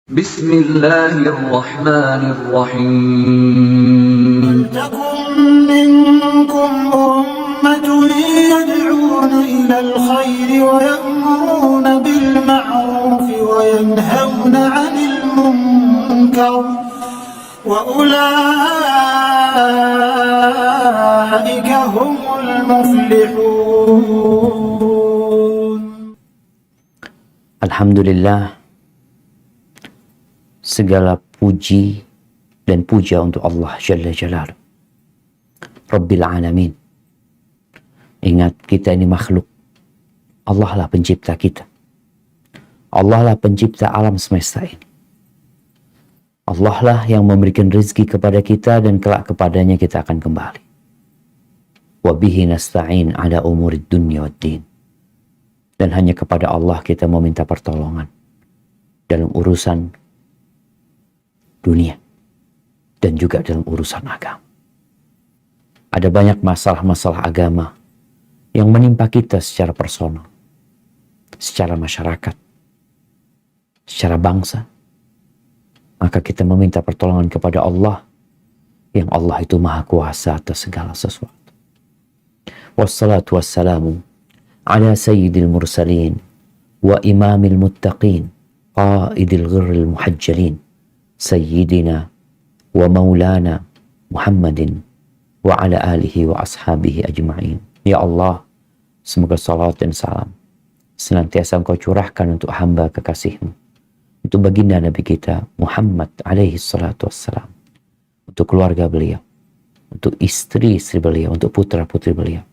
بسم الله الرحمن الرحيم. ولتكن منكم أمة يدعون إلى الخير ويأمرون بالمعروف وينهون عن المنكر وأولئك هم المفلحون. Alhamdulillah, segala puji dan puja untuk Allah Jalla Jalaluh, Rabbil Alamin. Ingat, kita ini makhluk. Allah lah pencipta kita. Allah lah pencipta alam semesta ini. Allah lah yang memberikan rezeki kepada kita dan kelak kepadanya kita akan kembali. Wa bihi nasta'in ala umurid dunya wad din. Dan hanya kepada Allah kita meminta pertolongan dalam urusan dunia dan juga dalam urusan agama. Ada banyak masalah-masalah agama yang menimpa kita secara personal, secara masyarakat, secara bangsa. Maka kita meminta pertolongan kepada Allah, yang Allah itu maha kuasa atas segala sesuatu. Wassalatu wassalamu ala sayyidil mursalin wa imamil muttaqin qaidil ghirril muhajjalin sayyidina wa maulana Muhammadin wa ala alihi wa ashabihi ajma'in. Ya Allah, semoga salat dan salam senantiasa Engkau curahkan untuk hamba kekasih-Mu, untuk baginda Nabi kita Muhammad alaihi salatu wassalam, untuk keluarga beliau, untuk istri-istri beliau, untuk putra-putri beliau,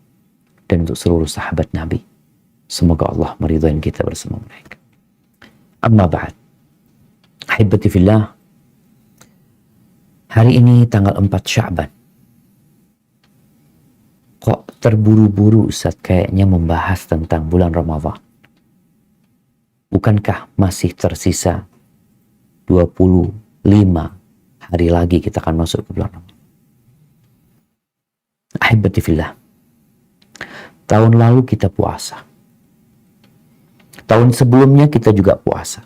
dan untuk seluruh sahabat Nabi. Semoga Allah meridhai kita bersama mereka. Amma ba'd. Ahibati fillah, hari ini tanggal 4 Sya'ban. Kok terburu-buru Ustaz kayaknya membahas tentang bulan Ramadan? Bukankah masih tersisa 25 hari lagi kita akan masuk ke bulan Ramadan? Ahibati fillah, tahun lalu kita puasa. Tahun sebelumnya kita juga puasa.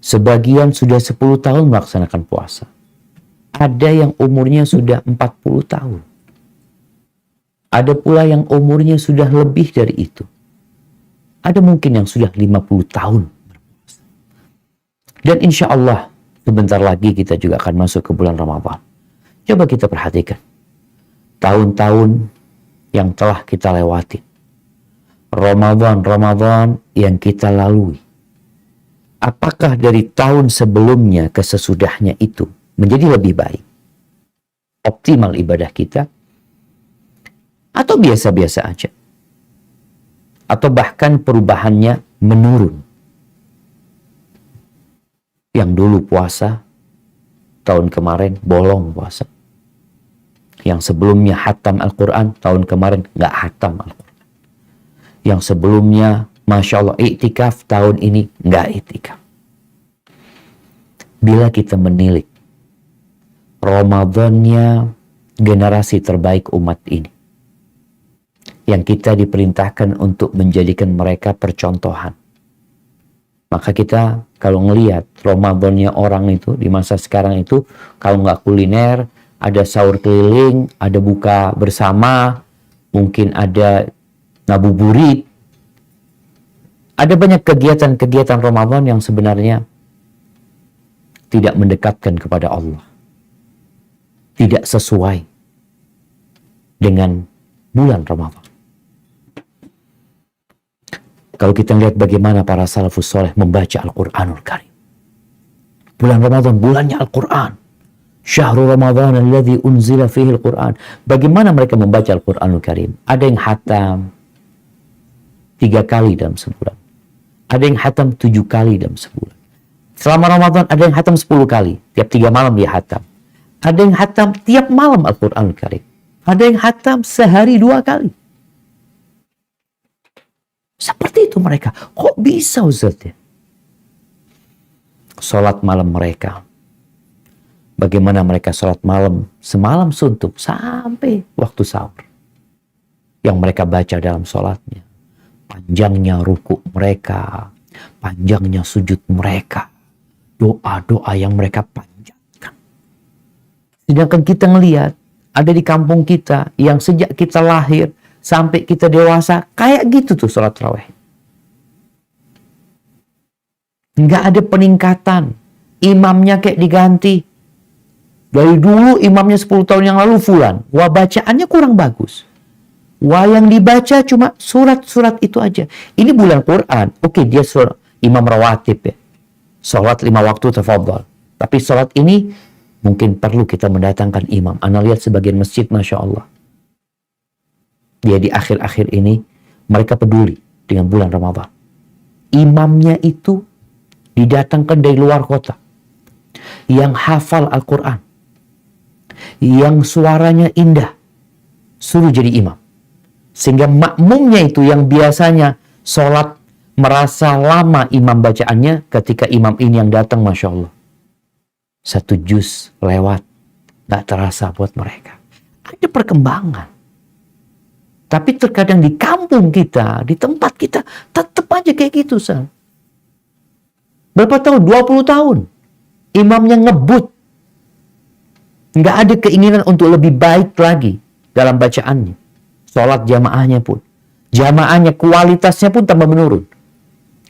Sebagian sudah 10 tahun melaksanakan puasa. Ada yang umurnya sudah 40 tahun. Ada pula yang umurnya sudah lebih dari itu. Ada mungkin yang sudah 50 tahun berpuasa. Dan insya Allah sebentar lagi kita juga akan masuk ke bulan Ramadan. Coba kita perhatikan tahun-tahun yang telah kita lewati, Ramadan yang kita lalui. Apakah dari tahun sebelumnya ke sesudahnya itu menjadi lebih baik? Optimal ibadah kita? Atau biasa-biasa aja? Atau bahkan perubahannya menurun? Yang dulu puasa, tahun kemarin bolong puasa. Yang sebelumnya hatam Al-Quran, tahun kemarin nggak hatam Al-Quran. Yang sebelumnya, Masya Allah, iktikaf, tahun ini nggak iktikaf. Bila kita menilik Ramadannya generasi terbaik umat ini, yang kita diperintahkan untuk menjadikan mereka percontohan, maka kita kalau ngelihat Ramadannya orang itu di masa sekarang itu, kalau nggak kuliner, ada sahur keliling, ada buka bersama, mungkin ada ngabuburit. Ada banyak kegiatan-kegiatan Ramadan yang sebenarnya tidak mendekatkan kepada Allah. Tidak sesuai dengan bulan Ramadan. Kalau kita lihat bagaimana para salafus soleh membaca Al-Quranul Karim. Bulan Ramadan, bulannya Al-Quran. Syahrul Ramadan alladzi unzila fihi Al-Quran. Bagaimana mereka membaca Al-Quranul Karim? Ada yang hatam 3 kali dalam sebulan. Ada yang hatam 7 kali dalam sebulan. Selama Ramadan ada yang hatam 10 kali. Tiap 3 malam dia hatam. Ada yang hatam tiap malam Al-Quranul Karim. Ada yang hatam sehari 2 kali. Seperti itu mereka. Kok bisa Ustaz ya? Salat malam mereka. Bagaimana mereka salat malam semalam suntuk sampai waktu sahur. Yang mereka baca dalam salatnya. Panjangnya ruku mereka, panjangnya sujud mereka, doa-doa yang mereka panjatkan. Sedangkan kita ngelihat ada di kampung kita yang sejak kita lahir sampai kita dewasa kayak gitu tuh sholat tarawih. Nggak ada peningkatan. Imamnya kayak diganti. Dari dulu imamnya 10 tahun yang lalu fulan. Wah, bacaannya kurang bagus. Wah, yang dibaca cuma surat-surat itu aja. Ini bulan Quran. Oke, dia imam rawatib ya. Sholat 5 waktu tafadhal. Tapi sholat ini mungkin perlu kita mendatangkan imam. Anda lihat sebagian masjid, Masya Allah. Dia di akhir-akhir ini, mereka peduli dengan bulan Ramadan. Imamnya itu didatangkan dari luar kota. Yang hafal Al-Quran. Yang suaranya indah. Suruh jadi imam. Sehingga makmumnya itu yang biasanya sholat merasa lama imam bacaannya, ketika imam ini yang datang, Masya Allah. 1 juz lewat. Gak terasa buat mereka. Ada perkembangan. Tapi terkadang di kampung kita, di tempat kita, tetap aja kayak gitu, San. Berapa tahun? 20 tahun. Imamnya ngebut. Nggak ada keinginan untuk lebih baik lagi dalam bacaannya. Sholat jamaahnya pun. Jamaahnya, kualitasnya pun tambah menurun.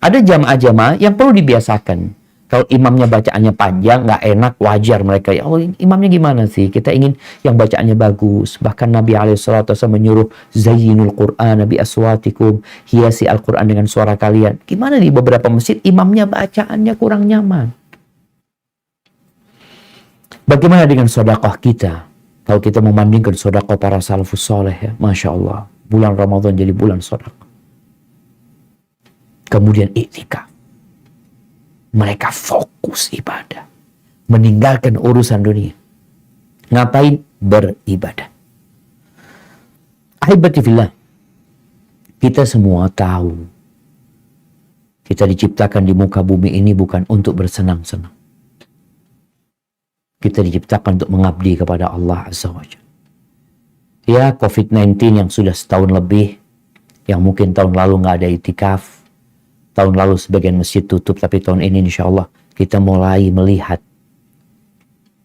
Ada jamaah-jamaah yang perlu dibiasakan. Kalau imamnya bacaannya panjang, nggak enak, wajar mereka. Ya Allah, imamnya gimana sih? Kita ingin yang bacaannya bagus. Bahkan Nabi SAW menyuruh, Zayyinul Qur'an Nabi aswatikum. Hiasi Al-Quran dengan suara kalian. Gimana di beberapa masjid, imamnya bacaannya kurang nyaman. Bagaimana dengan sedekah kita? Kalau kita membandingkan sedekah para salafus soleh, ya, Masya Allah. Bulan Ramadan jadi bulan sedekah. Kemudian iktikaf. Mereka fokus ibadah. Meninggalkan urusan dunia. Ngapain? Beribadah. Ahibati fillah. Kita semua tahu. Kita diciptakan di muka bumi ini bukan untuk bersenang-senang. Kita diciptakan untuk mengabdi kepada Allah Azza wa Jalla. Ya, COVID-19 yang sudah setahun lebih, yang mungkin tahun lalu nggak ada iktikaf, tahun lalu sebagian masjid tutup, tapi tahun ini insya Allah kita mulai melihat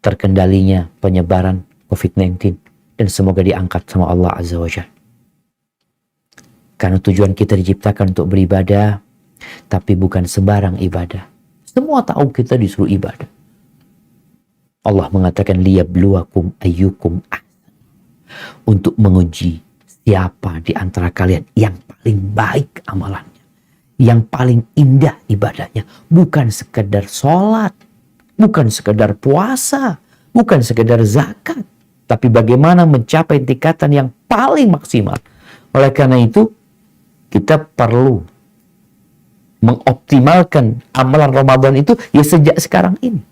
terkendalinya penyebaran COVID-19, dan semoga diangkat sama Allah Azza wa Jalla. Karena tujuan kita diciptakan untuk beribadah, tapi bukan sembarang ibadah. Semua tahu kita disuruh ibadah. Allah mengatakan liyabluwakum ayyukum ahsan, untuk menguji siapa di antara kalian yang paling baik amalannya, yang paling indah ibadahnya. Bukan sekedar sholat, bukan sekedar puasa, bukan sekedar zakat, tapi bagaimana mencapai tingkatan yang paling maksimal. Oleh karena itu, kita perlu mengoptimalkan amalan Ramadan itu ya sejak sekarang ini.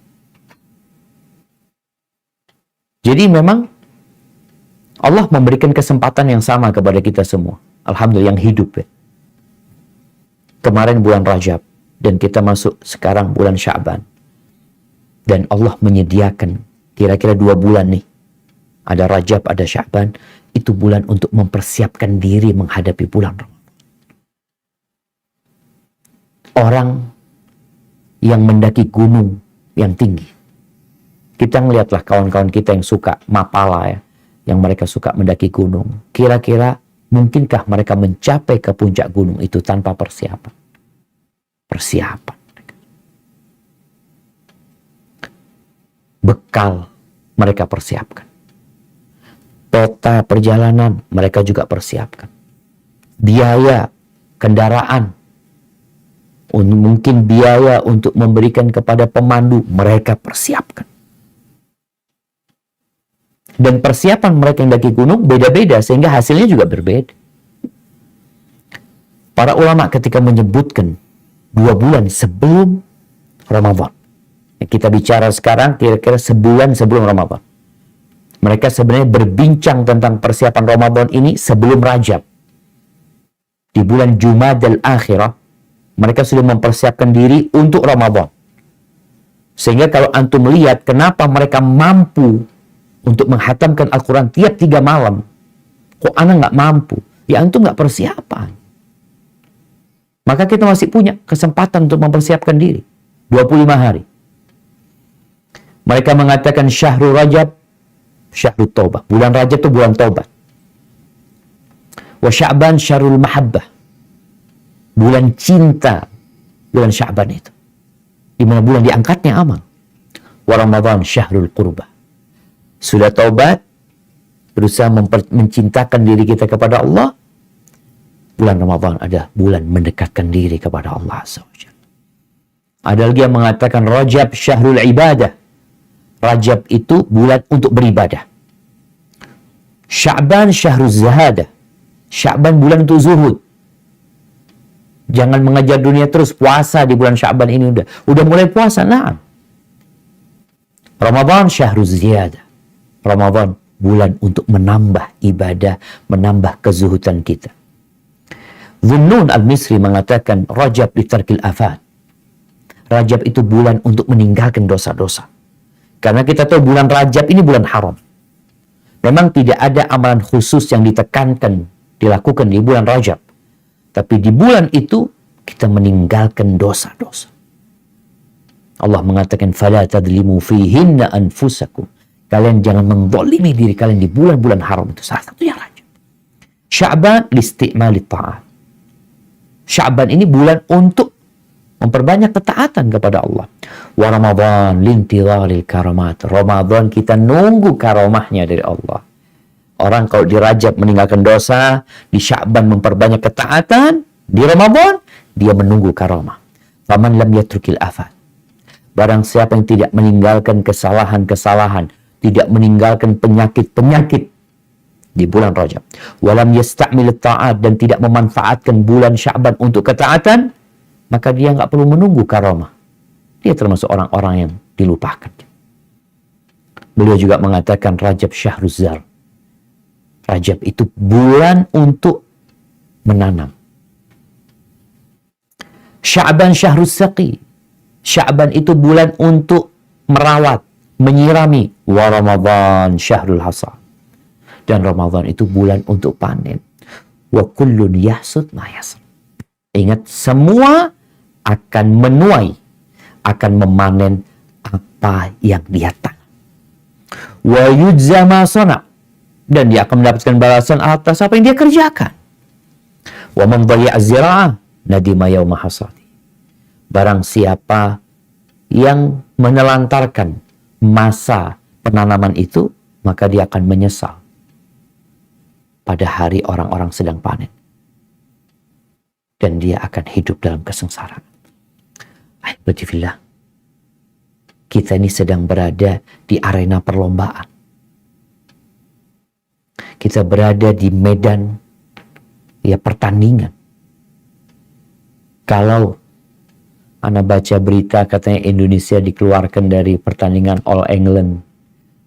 Jadi memang Allah memberikan kesempatan yang sama kepada kita semua. Alhamdulillah yang hidup ya. Kemarin bulan Rajab dan kita masuk sekarang bulan Sya'ban. Dan Allah menyediakan kira-kira 2 bulan nih. Ada Rajab, ada Sya'ban. Itu bulan untuk mempersiapkan diri menghadapi bulan Ramadan. Orang yang mendaki gunung yang tinggi. Kita ngelihatlah kawan-kawan kita yang suka mapala ya. Yang mereka suka mendaki gunung. Kira-kira mungkinkah mereka mencapai ke puncak gunung itu tanpa persiapan? Persiapan. Bekal mereka persiapkan. Peta perjalanan mereka juga persiapkan. Biaya kendaraan. Mungkin biaya untuk memberikan kepada pemandu mereka persiapkan. Dan persiapan mereka yang daki gunung beda-beda sehingga hasilnya juga berbeda. Para ulama ketika menyebutkan 2 bulan sebelum Ramadan. Kita bicara sekarang kira-kira sebulan sebelum Ramadan. Mereka sebenarnya berbincang tentang persiapan Ramadan ini sebelum Rajab. Di bulan Jumadal Akhirah, mereka sudah mempersiapkan diri untuk Ramadan. Sehingga kalau antum lihat kenapa mereka mampu untuk menghatamkan Al-Quran tiap 3 malam. Kok anak nggak mampu? Ya antum nggak persiapan. Maka kita masih punya kesempatan untuk mempersiapkan diri. 25 hari. Mereka mengatakan syahrul Rajab, syahrul taubah. Bulan Rajab itu bulan taubat. Wa Sya'ban syahrul mahabbah. Bulan cinta. Bulan Sya'ban itu. Di mana bulan diangkatnya amal. Wa Ramadan syahrul qurbah. Sudah taubat, berusaha mencintakan diri kita kepada Allah. Bulan Ramadan adalah bulan mendekatkan diri kepada Allah Azza wa Jalla. Ada lagi yang mengatakan Rajab syahrul ibadah. Rajab itu bulan untuk beribadah. Sya'ban syahrul zahadah. Sya'ban bulan untuk zuhud. Jangan mengejar dunia terus, puasa di bulan Sya'ban ini udah mulai puasa, na'am. Ramadan syahrul ziyadah. Ramadan bulan untuk menambah ibadah, menambah kezuhudan kita. Dhunnun al-Misri mengatakan Rajab litarkil afat. Rajab itu bulan untuk meninggalkan dosa-dosa. Karena kita tahu bulan Rajab ini bulan haram. Memang tidak ada amalan khusus yang ditekankan, dilakukan di bulan Rajab. Tapi di bulan itu kita meninggalkan dosa-dosa. Allah mengatakan fala tadlimu fihinna anfusakum. Kalian jangan menzalimi diri kalian di bulan-bulan haram itu. Salah satunya Rajab. Sya'ban listi'mali ta'at. Sya'ban ini bulan untuk memperbanyak ketaatan kepada Allah. Wa Ramadan lintidharil karamat. Ramadan kita nunggu karamahnya dari Allah. Orang kalau di Rajab meninggalkan dosa, di Sya'ban memperbanyak ketaatan, di Ramadan dia menunggu karamah. Faman lam yatrukil afat. Barang siapa yang tidak meninggalkan kesalahan-kesalahan, tidak meninggalkan penyakit-penyakit di bulan Rajab, walam yasta'mil ta'at, dan tidak memanfaatkan bulan Sya'ban untuk ketaatan, maka dia nggak perlu menunggu karamah. Dia termasuk orang-orang yang dilupakan. Beliau juga mengatakan Rajab syahrul zar. Rajab itu bulan untuk menanam. Sya'ban syahrul saqi. Sya'ban itu bulan untuk merawat, menyirami. Wa Ramadan syahrul hasad. Dan Ramadan itu bulan untuk panen. Wa kullun yahsud ma yasr. Ingat, semua akan menuai, akan memanen apa yang dia tanam. Wa yujza ma sana. Dan dia akan mendapatkan balasan atas apa yang dia kerjakan. Wa man dhayya'a zira'ah nadima yauma hasadi. Barang siapa yang menelantarkan masa penanaman itu, maka dia akan menyesal pada hari orang-orang sedang panen. Dan dia akan hidup dalam kesengsaraan. Alhamdulillah, kita ini sedang berada di arena perlombaan. Kita berada di medan pertandingan. Kalau Anda baca berita katanya Indonesia dikeluarkan dari pertandingan All England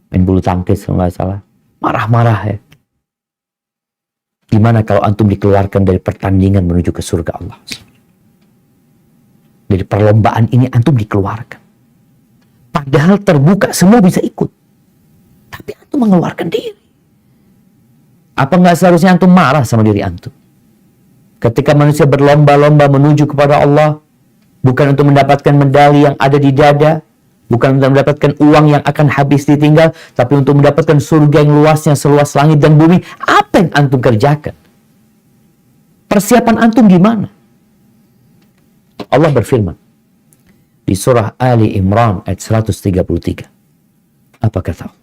main bulu tangkis kalau nggak salah, marah-marah ya. Gimana kalau antum dikeluarkan dari pertandingan menuju ke surga Allah? Dari perlombaan ini antum dikeluarkan. Padahal terbuka, semua bisa ikut. Tapi antum mengeluarkan diri. Apa nggak seharusnya antum marah sama diri antum? Ketika manusia berlomba-lomba menuju kepada Allah, bukan untuk mendapatkan medali yang ada di dada, bukan untuk mendapatkan uang yang akan habis ditinggal, tapi untuk mendapatkan surga yang luasnya seluas langit dan bumi. Apa yang antum kerjakan? Persiapan antum gimana? Allah berfirman di surah Ali Imran ayat 133. Apa kata Allah?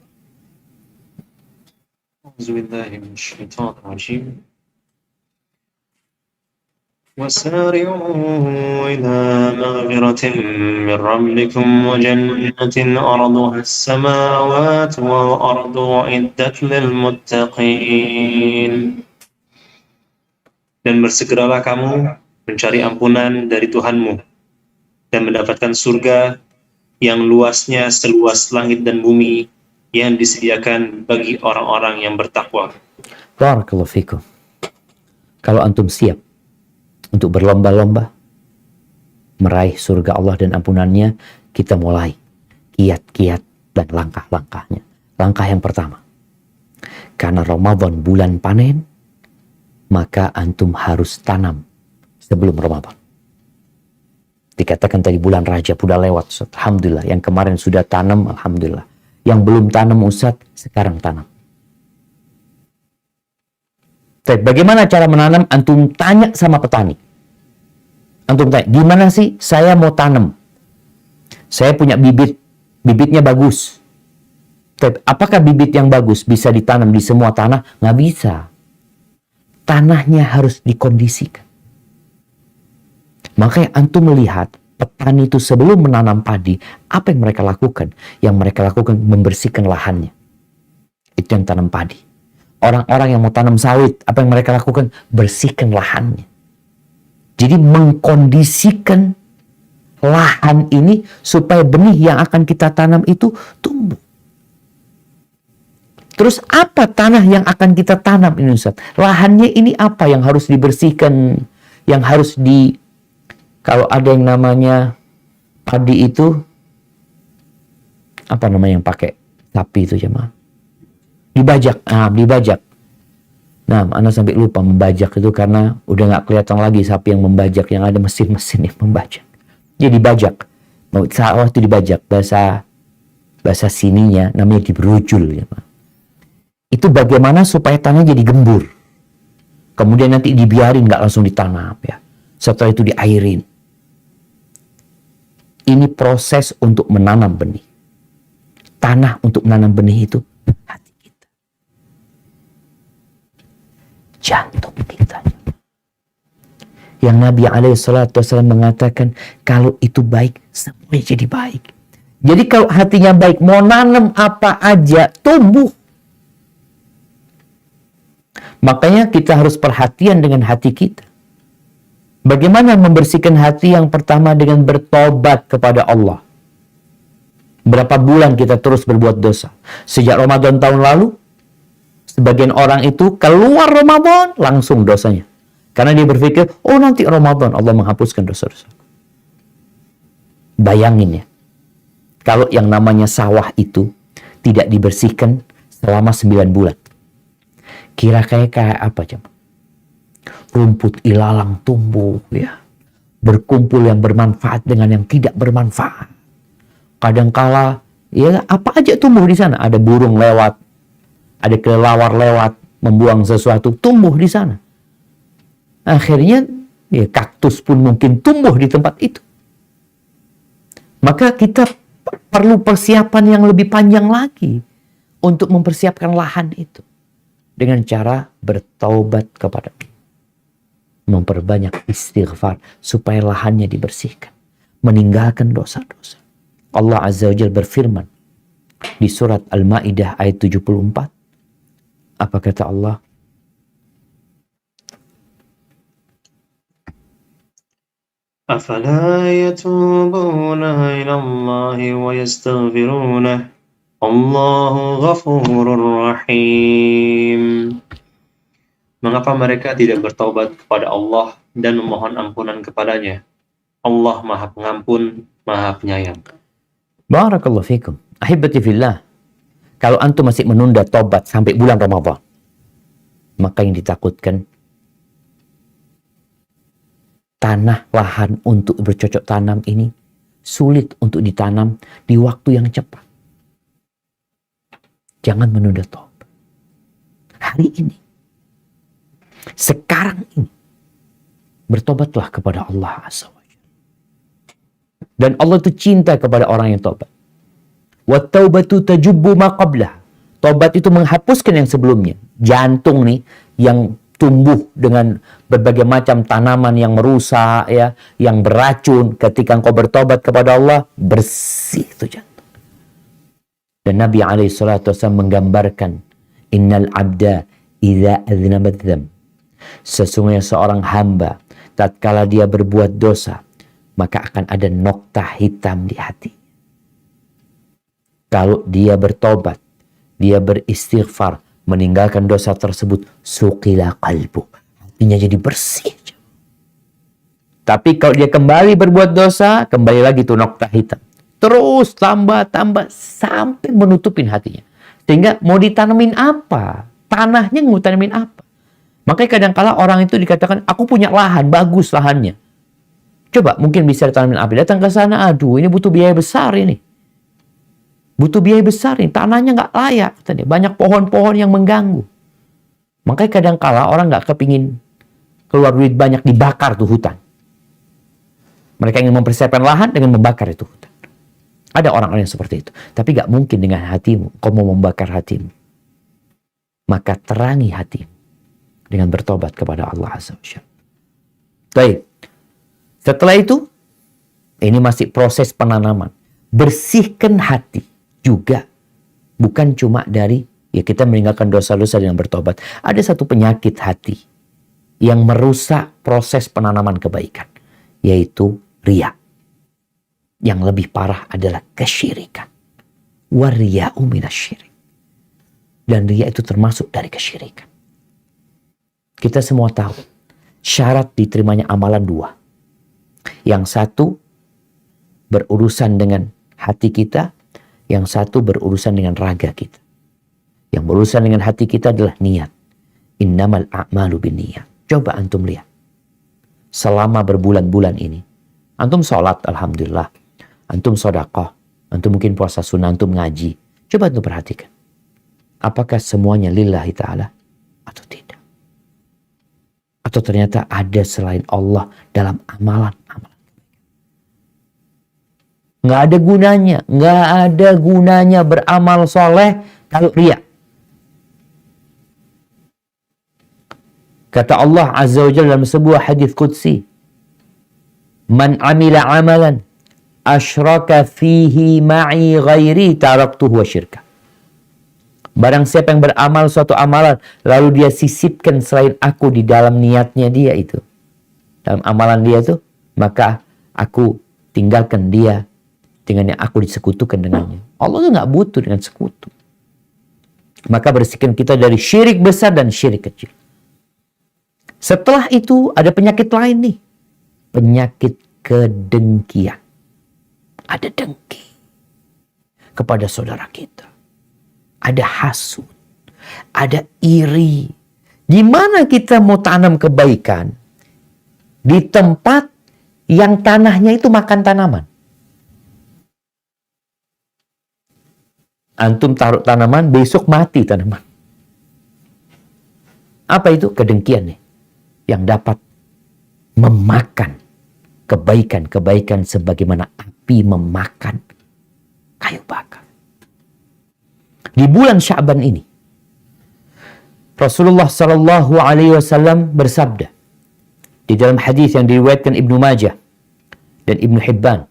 وسارعوا إلى مغفرة من ربكم وجنة أرضها السماوات والأرض أعدت للمتقين. Dan bersegeralah kamu mencari ampunan dari Tuhanmu dan mendapatkan surga yang luasnya seluas langit dan bumi yang disediakan bagi orang-orang yang bertakwa. Barakallahu fikum. Kalau antum siap untuk berlomba-lomba meraih surga Allah dan ampunannya, kita mulai kiat-kiat dan langkah-langkahnya. Langkah yang pertama, karena Ramadan bulan panen, maka antum harus tanam sebelum Ramadan. Dikatakan tadi bulan Rajab udah lewat, Ustaz. Alhamdulillah. Yang kemarin sudah tanam, alhamdulillah. Yang belum tanam, Ustaz, sekarang tanam. Tapi bagaimana cara menanam? Antum tanya sama petani. Antum tanya, gimana sih saya mau tanam? Saya punya bibit, bibitnya bagus. Tapi apakah bibit yang bagus bisa ditanam di semua tanah? Nggak bisa. Tanahnya harus dikondisikan. Makanya antum melihat petani itu sebelum menanam padi, apa yang mereka lakukan? Yang mereka lakukan membersihkan lahannya. Itu yang tanam padi. Orang-orang yang mau tanam sawit, apa yang mereka lakukan? Bersihkan lahannya. Jadi mengkondisikan lahan ini supaya benih yang akan kita tanam itu tumbuh. Terus apa tanah yang akan kita tanam ini, Ustaz? Lahannya ini apa yang harus dibersihkan, yang harus kalau ada yang namanya padi itu, apa namanya yang pakai sapi itu jemaah? Dibajak. Dibajak. Nah, Anda sampai lupa membajak itu karena udah nggak kelihatan lagi sapi yang membajak, yang ada mesin-mesin yang membajak. Jadi dibajak. Sawah itu dibajak. Bahasa sininya namanya diberujul. Jemaah. Itu bagaimana supaya tanah jadi gembur. Kemudian nanti dibiarin, nggak langsung ditanam ya. Setelah itu diairin. Ini proses untuk menanam benih. Tanah untuk menanam benih itu hati kita. Jantung kita. Yang Nabi SAW mengatakan, kalau itu baik, semuanya jadi baik. Jadi kalau hatinya baik, mau nanam apa aja, tumbuh. Makanya kita harus perhatian dengan hati kita. Bagaimana membersihkan hati? Yang pertama dengan bertobat kepada Allah. Berapa bulan kita terus berbuat dosa? Sejak Ramadan tahun lalu, sebagian orang itu keluar Ramadan langsung dosanya. Karena dia berpikir, oh nanti Ramadan Allah menghapuskan dosa-dosa. Bayangin ya, kalau yang namanya sawah itu tidak dibersihkan selama 9 bulan. Kira-kira kayak apa coba? Rumput ilalang tumbuh ya. Berkumpul yang bermanfaat dengan yang tidak bermanfaat. Kadangkala ya apa aja tumbuh di sana. Ada burung lewat, ada kelelawar lewat membuang sesuatu, tumbuh di sana. Akhirnya ya kaktus pun mungkin tumbuh di tempat itu. Maka kita perlu persiapan yang lebih panjang lagi untuk mempersiapkan lahan itu dengan cara bertaubat kepada Allah. Memperbanyak istighfar supaya lahannya dibersihkan, meninggalkan dosa-dosa. Allah Azza wa Jalla berfirman di surat Al-Maidah ayat 74. Apa kata Allah? أفلا يتوبون إلى الله ويستغفرونه الله غفور رحيم. Mengapa mereka tidak bertaubat kepada Allah dan memohon ampunan kepadanya? Allah Maha Pengampun, Maha Penyayang. Barakallahu fikum. Ahibati fillah. Kalau antum masih menunda taubat sampai bulan Ramadan, maka yang ditakutkan tanah lahan untuk bercocok tanam ini sulit untuk ditanam di waktu yang cepat. Jangan menunda taubat. Hari ini, sekarang ini, bertobatlah kepada Allah Azza wa Jalla. Dan Allah itu cinta kepada orang yang taubat. Wa taubatu tajubbu ma qablah. Taubat itu menghapuskan yang sebelumnya. Jantung nih yang tumbuh dengan berbagai macam tanaman yang merusak ya, yang beracun, ketika engkau bertobat kepada Allah, bersih itu jantung. Dan Nabi SAW menggambarkan, innal abda idza aznaba dzam. Sesungguhnya seorang hamba tatkala dia berbuat dosa, maka akan ada noktah hitam di hati. Kalau dia bertobat, dia beristighfar, meninggalkan dosa tersebut, suqila qalbu, hatinya jadi bersih. Tapi kalau dia kembali berbuat dosa, kembali lagi tuh noktah hitam. Terus tambah sampai menutupin hatinya. Sehingga mau ditanamin apa? Tanahnya mau tanamin apa? Makanya kadang-kala orang itu dikatakan, aku punya lahan, bagus lahannya. Coba mungkin bisa ditanamin api. Datang ke sana, aduh ini butuh biaya besar ini. Butuh biaya besar ini. Tanahnya nggak layak. Banyak pohon-pohon yang mengganggu. Makanya kadang-kala orang nggak kepingin keluar duit banyak, dibakar tuh hutan. Mereka ingin mempersiapkan lahan dengan membakar itu hutan. Ada orang-orang yang seperti itu. Tapi nggak mungkin dengan hatimu. Kau mau membakar hatimu. Maka terangi hatimu dengan bertobat kepada Allah Azza wa Jalla. Baik. Setelah itu, ini masih proses penanaman. Bersihkan hati juga. Bukan cuma dari, ya kita meninggalkan dosa-dosa dengan bertobat. Ada satu penyakit hati yang merusak proses penanaman kebaikan. Yaitu riya. Yang lebih parah adalah kesyirikan. Wariya'u minasyirik. Dan riya itu termasuk dari kesyirikan. Kita semua tahu, syarat diterimanya amalan dua. Yang satu berurusan dengan hati kita, yang satu berurusan dengan raga kita. Yang berurusan dengan hati kita adalah niat. Innamal a'malu binniyat. Coba antum lihat. Selama berbulan-bulan ini, antum sholat, alhamdulillah. Antum sedekah, antum mungkin puasa sunnah, antum ngaji. Coba antum perhatikan. Apakah semuanya lillahi ta'ala atau tidak? Atau ternyata ada selain Allah dalam amalan. Nggak ada gunanya. Nggak ada gunanya beramal soleh kalau riya. Kata Allah Azza wa Jalla dalam sebuah hadis qudsi, "Man amila amalan asyraka fihi ma'i ghairi taraktuhu wa syirka." Barang siapa yang beramal suatu amalan lalu dia sisipkan selain aku di dalam niatnya dia itu, dalam amalan dia itu, maka aku tinggalkan dia dengan yang aku disekutukan dengannya. Allah tuh nggak butuh dengan sekutu. Maka bersihkan kita dari syirik besar dan syirik kecil. Setelah itu ada penyakit lain nih. Penyakit kedengkian. Ada dengki kepada saudara kita. Ada hasud. Ada iri. Gimana kita mau tanam kebaikan di tempat yang tanahnya itu makan tanaman? Antum taruh tanaman, besok mati tanaman. Apa itu? Kedengkian nih. Yang dapat memakan kebaikan-kebaikan sebagaimana api memakan kayu bakar. Di bulan Sya'ban ini, Rasulullah Sallallahu Alaihi Wasallam bersabda di dalam hadis yang diriwayatkan Ibnu Majah dan Ibnu Hibban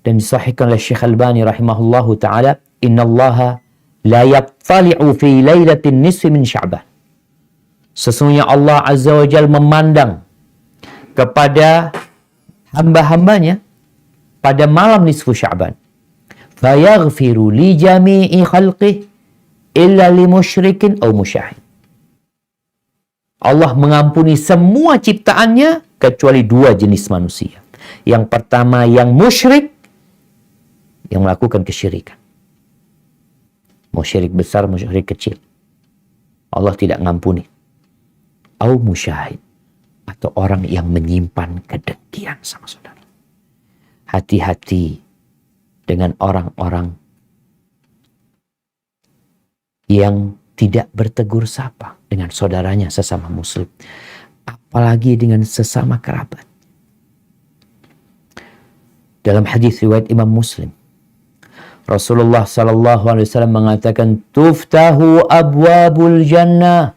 dan disahihkan oleh Syekh Albani rahimahullahu taala, innallaha la yattali'u fi lailatin nisfi min Sya'ban. Sesungguhnya Allah Azza wa Jalla memandang kepada hamba-hambanya pada malam nisfu Sya'ban. Fayaghfiru li jami'i khalqih illa li musyrikin aw musyahid. Allah mengampuni semua ciptaannya kecuali dua jenis manusia. Yang pertama yang musyrik, yang melakukan kesyirikan. Musyrik besar, musyrik kecil. Allah tidak ngampuni. Au musyahid, atau orang yang menyimpan kedengkian sama saudara. Hati-hati dengan orang-orang yang tidak bertegur sapa dengan saudaranya sesama muslim, apalagi dengan sesama kerabat. Dalam hadis riwayat Imam Muslim, Rasulullah sallallahu alaihi wasallam mengatakan, "Tuftahu abwabul jannah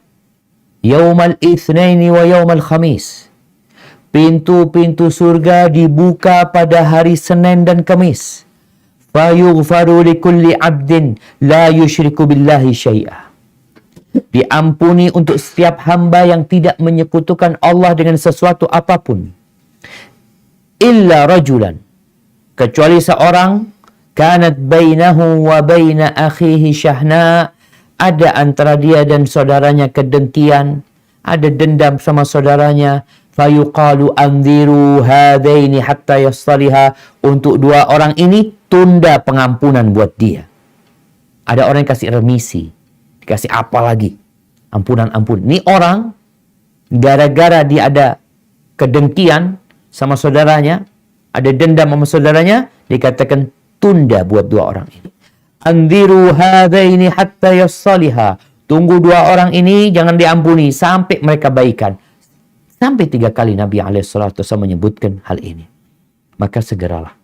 yaumal itsnaini wa yaumal khamis." Pintu-pintu surga dibuka pada hari Senin dan Kamis. Fayughfaru likulli 'abdin la yusyriku billahi syai'a. Diampuni untuk setiap hamba yang tidak menyekutukan Allah dengan sesuatu apapun. Illa rajulan, kecuali seorang, kanat bainahu wa baina akhihi syahna, ada antara dia dan saudaranya kedengkian, ada dendam sama saudaranya, fayuqalu anziru hadaini hatta yastaliha, untuk dua orang ini tunda pengampunan buat dia. Ada orang yang kasih remisi, dikasih apa lagi? Ampunan. Ini orang gara-gara dia ada kedengkian sama saudaranya, ada dendam sama saudaranya, dikatakan tunda buat dua orang ini. Anziru hadaini hatta yassaliha. Tunggu dua orang ini jangan diampuni sampai mereka baikan. Sampai 3 kali Nabi SAW menyebutkan hal ini. Maka segeralah.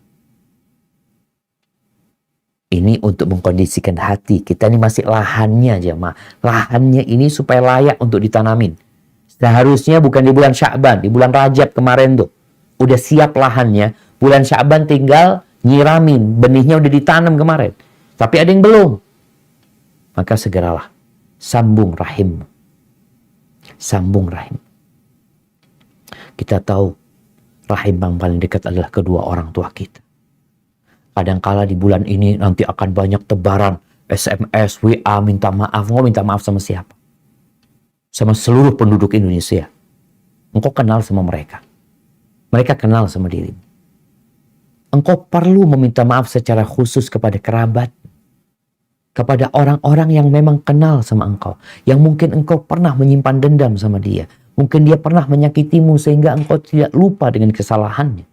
Ini untuk mengkondisikan hati. Kita ini masih lahannya jemaah. Lahannya ini supaya layak untuk ditanamin. Seharusnya bukan di bulan Sya'ban, di bulan Rajab kemarin tuh. Udah siap lahannya. Bulan Sya'ban tinggal nyiramin. Benihnya udah ditanam kemarin. Tapi ada yang belum. Maka segeralah. Sambung rahim. Sambung rahim. Kita tahu rahim yang paling dekat adalah kedua orang tua kita. Kadangkala di bulan ini nanti akan banyak tebaran SMS, WA, minta maaf. Engkau minta maaf sama siapa? Sama seluruh penduduk Indonesia. Engkau kenal sama mereka. Mereka kenal sama dirimu. Engkau perlu meminta maaf secara khusus kepada kerabat. Kepada orang-orang yang memang kenal sama engkau. Yang mungkin engkau pernah menyimpan dendam sama dia. Mungkin dia pernah menyakitimu sehingga engkau tidak lupa dengan kesalahannya.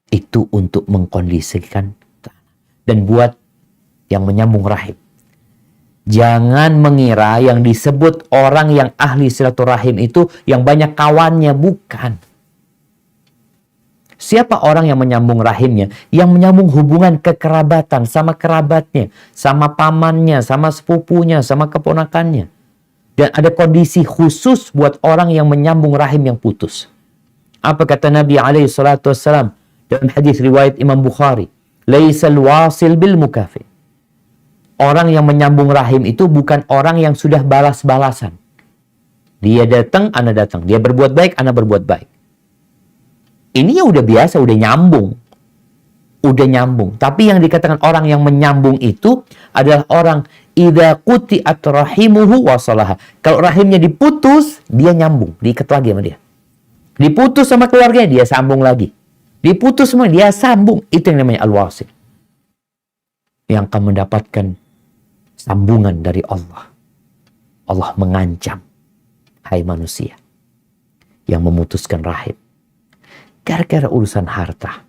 Itu untuk mengkondisikan dan buat yang menyambung rahim. Jangan mengira yang disebut orang yang ahli silaturahim itu yang banyak kawannya. Bukan. Siapa orang yang menyambung rahimnya? Yang menyambung hubungan kekerabatan sama kerabatnya, sama pamannya, sama sepupunya, sama keponakannya. Dan ada kondisi khusus buat orang yang menyambung rahim yang putus. Apa kata Nabi SAW dalam hadis riwayat Imam Bukhari? Laisal wasil bil mukafi. Orang yang menyambung rahim itu bukan orang yang sudah balas-balasan. Dia datang, ana datang. Dia berbuat baik, ana berbuat baik. Ini ya udah biasa, udah nyambung. Udah nyambung. Tapi yang dikatakan orang yang menyambung itu adalah orang idza quti'at rahimuhu wasalaha. Kalau rahimnya diputus, dia nyambung, diikat lagi sama dia. Diputus sama keluarganya, dia sambung lagi. Diputus sama dia sambung. Itu yang namanya al-wasil. Yang akan mendapatkan sambungan dari Allah. Allah mengancam, hai manusia yang memutuskan rahim. Gara-gara urusan harta.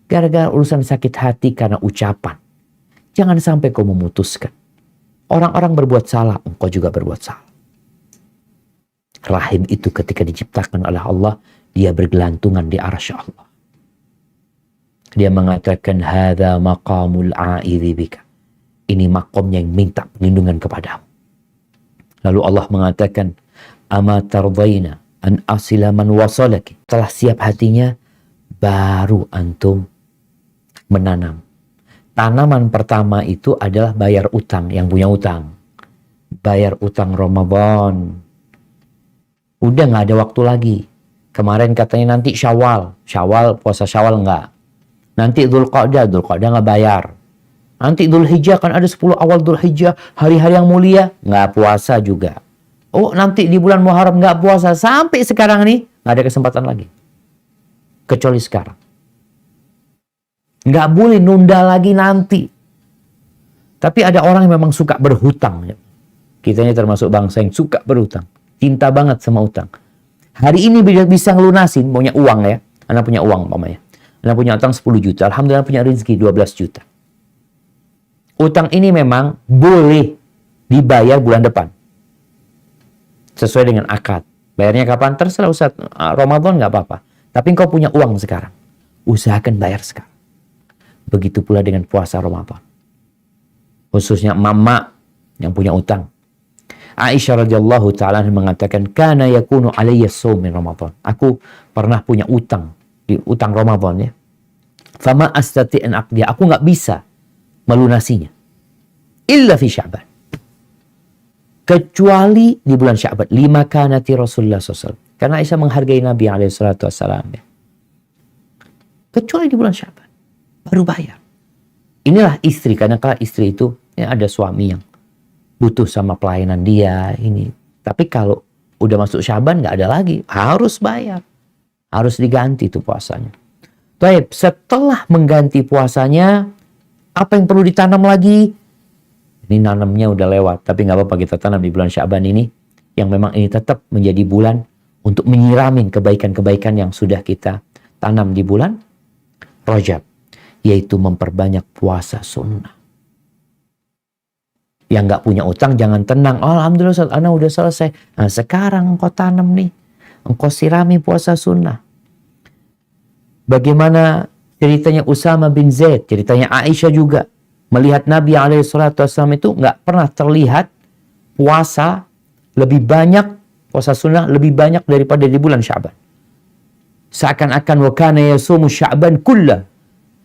Gara-gara urusan sakit hati karena ucapan. Jangan sampai kau memutuskan. Orang-orang berbuat salah, engkau juga berbuat salah. Rahim itu ketika diciptakan oleh Allah, dia bergelantungan di arsy Allah. Dia mengatakan, hadza maqamul a'idzi bika. Ini makomnya yang minta perlindungan kepadamu. Lalu Allah mengatakan, ama tardaina an asila man wasalaki. Setelah siap hatinya, baru antum menanam. Tanaman pertama itu adalah bayar utang, yang punya utang. Bayar utang Ramadan. Udah gak ada waktu lagi. Kemarin katanya nanti Syawal. Syawal, puasa Syawal enggak. Nanti Dzulqa'dah nggak bayar. Nanti Dzulhijjah kan ada 10 awal Dzulhijjah, hari-hari yang mulia, nggak puasa juga. Oh, nanti di bulan Muharram nggak puasa. Sampai sekarang nih, nggak ada kesempatan lagi. Kecuali sekarang. Nggak boleh nunda lagi nanti. Tapi ada orang yang memang suka berhutang. Kita ini termasuk bangsa yang suka berhutang. Cinta banget sama utang. Hari ini bisa ngelunasin, punya uang ya. Anak punya uang, mamanya. Anda punya utang 10 juta. Alhamdulillah punya rezeki 12 juta. Utang ini memang boleh dibayar bulan depan. Sesuai dengan akad. Bayarnya kapan? Terserah Ustaz. Ramadan nggak apa-apa. Tapi engkau punya uang sekarang. Usahakan bayar sekarang. Begitu pula dengan puasa Ramadan. Khususnya mama yang punya utang. Aisyah radhiyallahu ta'ala mengatakan, kana yakunu alayya shaum min Ramadan. Aku pernah punya utang. Di utang Ramadan ya. Fama astati an aqdiya. Aku nggak bisa melunasinya. Illa fi Sya'ban. Kecuali di bulan Sya'ban. Lima kanati Rasulullah SAW. Karena Aisyah menghargai Nabi SAW. Ya. Kecuali di bulan Sya'ban. Baru bayar. Inilah istri. Karena kalau istri itu ya ada suami yang butuh sama pelayanan dia. Ini. Tapi kalau udah masuk Sya'ban nggak ada lagi. Harus bayar. Harus diganti itu puasanya. Baik, setelah mengganti puasanya, apa yang perlu ditanam lagi? Ini nanamnya udah lewat, tapi nggak apa-apa kita tanam di bulan Sya'ban ini, yang memang ini tetap menjadi bulan untuk menyiramin kebaikan-kebaikan yang sudah kita tanam di bulan Rajab, yaitu memperbanyak puasa sunnah. Yang nggak punya utang jangan tenang. Oh, alhamdulillah Ustaz, ana udah selesai. Nah, sekarang engkau tanam nih, engkau sirami puasa sunnah. Bagaimana ceritanya Usama bin Zaid, ceritanya Aisyah juga, melihat Nabi SAW itu nggak pernah terlihat puasa lebih banyak, puasa sunnah lebih banyak daripada di bulan Sya'ban. Seakan-akan wa kana yasumu Sya'ban kullah.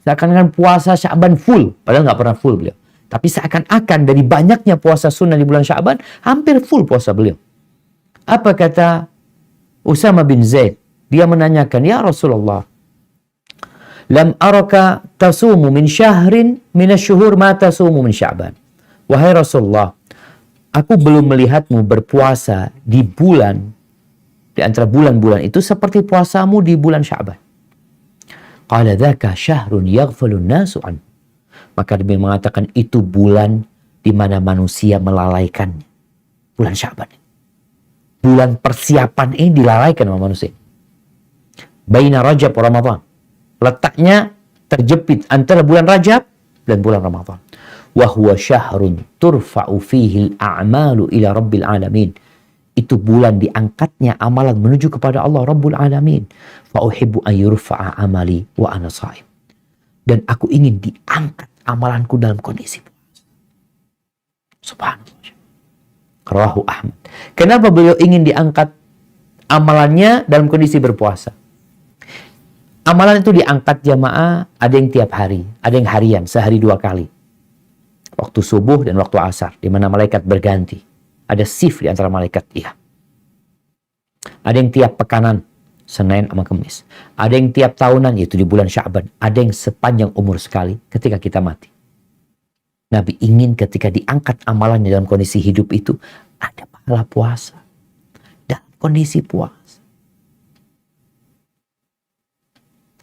Seakan-akan puasa Sya'ban full, padahal nggak pernah full beliau. Tapi seakan-akan dari banyaknya puasa sunnah di bulan Sya'ban, hampir full puasa beliau. Apa kata Usama bin Zaid? Dia menanyakan, ya Rasulullah, lam araka tasumu min syahrin minasyuhur ma tasumu min Sya'ban. Wahai Rasulullah, aku belum melihatmu berpuasa di bulan, di antara bulan-bulan itu seperti puasamu di bulan Sya'ban. Qala dzaka syahrun yaghfalun nasu an. Maka Nabi mengatakan itu bulan di mana manusia melalaikannya. Bulan Sya'ban. Bulan persiapan ini dilalaikan sama manusia. Baina Rajab wa Ramadan. Letaknya terjepit antara bulan Rajab dan bulan Ramadan. Wa huwa syahrun turfa'u fihi al-a'malu ila rabbil alamin. Itu bulan diangkatnya amalan menuju kepada Allah Rabbul Alamin. Fa uhibbu an yurfa'a amali wa ana sha'im. Dan aku ingin diangkat amalanku dalam kondisi puasa. Subhanallah. Rawahu Ahmad. Kenapa beliau ingin diangkat amalannya dalam kondisi berpuasa? Amalan itu diangkat jamaah, ada yang tiap hari, ada yang harian, sehari 2 kali. Waktu subuh dan waktu asar, di mana malaikat berganti. Ada shift di antara malaikat, iya. Ada yang tiap pekanan, Senin sama Kamis. Ada yang tiap tahunan, yaitu di bulan Sya'ban. Ada yang sepanjang umur sekali ketika kita mati. Nabi ingin ketika diangkat amalannya dalam kondisi hidup itu, ada pahala puasa. Dalam kondisi puasa.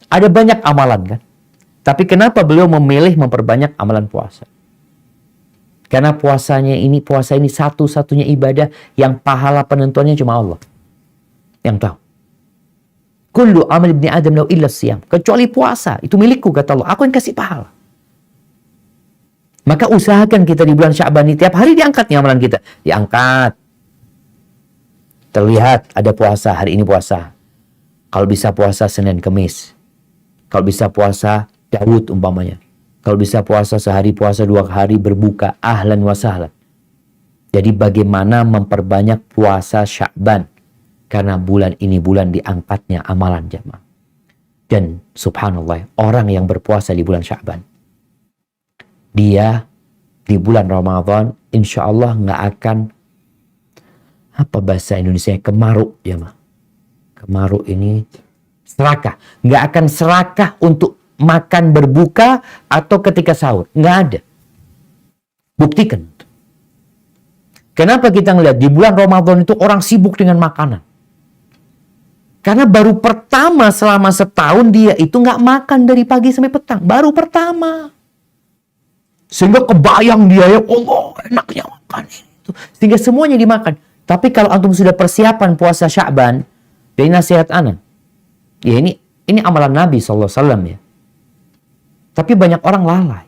Ada banyak amalan kan? Tapi kenapa beliau memilih memperbanyak amalan puasa? Karena puasa ini satu-satunya ibadah yang pahala penentuannya cuma Allah yang tahu. Kullu amal ibni Adam lahu illa siyam. Kecuali puasa, itu milikku kata Allah. Aku yang kasih pahala. Maka usahakan kita di bulan Sya'ban ini tiap hari diangkat nih amalan kita. Diangkat. Terlihat ada puasa, hari ini puasa. Kalau bisa puasa Senin Kamis. Kalau bisa puasa Daud umpamanya. Kalau bisa puasa sehari, puasa 2 hari, berbuka, ahlan wa sahlan. Jadi bagaimana memperbanyak puasa Sya'ban? Karena bulan ini bulan diangkatnya amalan jamaah. Dan subhanallah, orang yang berpuasa di bulan Sya'ban, dia di bulan Ramadan, insya Allah nggak akan, apa bahasa Indonesia, kemaruk jamaah. Kemaruk ini serakah. Nggak akan serakah untuk makan berbuka atau ketika sahur. Nggak ada. Buktikan. Kenapa kita ngelihat di bulan Ramadan itu orang sibuk dengan makanan? Karena baru pertama selama setahun dia itu nggak makan dari pagi sampai petang. Baru pertama. Sehingga kebayang dia, ya Allah enaknya makan itu. Sehingga semuanya dimakan. Tapi kalau antum sudah persiapan puasa Sya'ban, dari nasihat ana, ya ini amalan Nabi SAW ya. Tapi banyak orang lalai.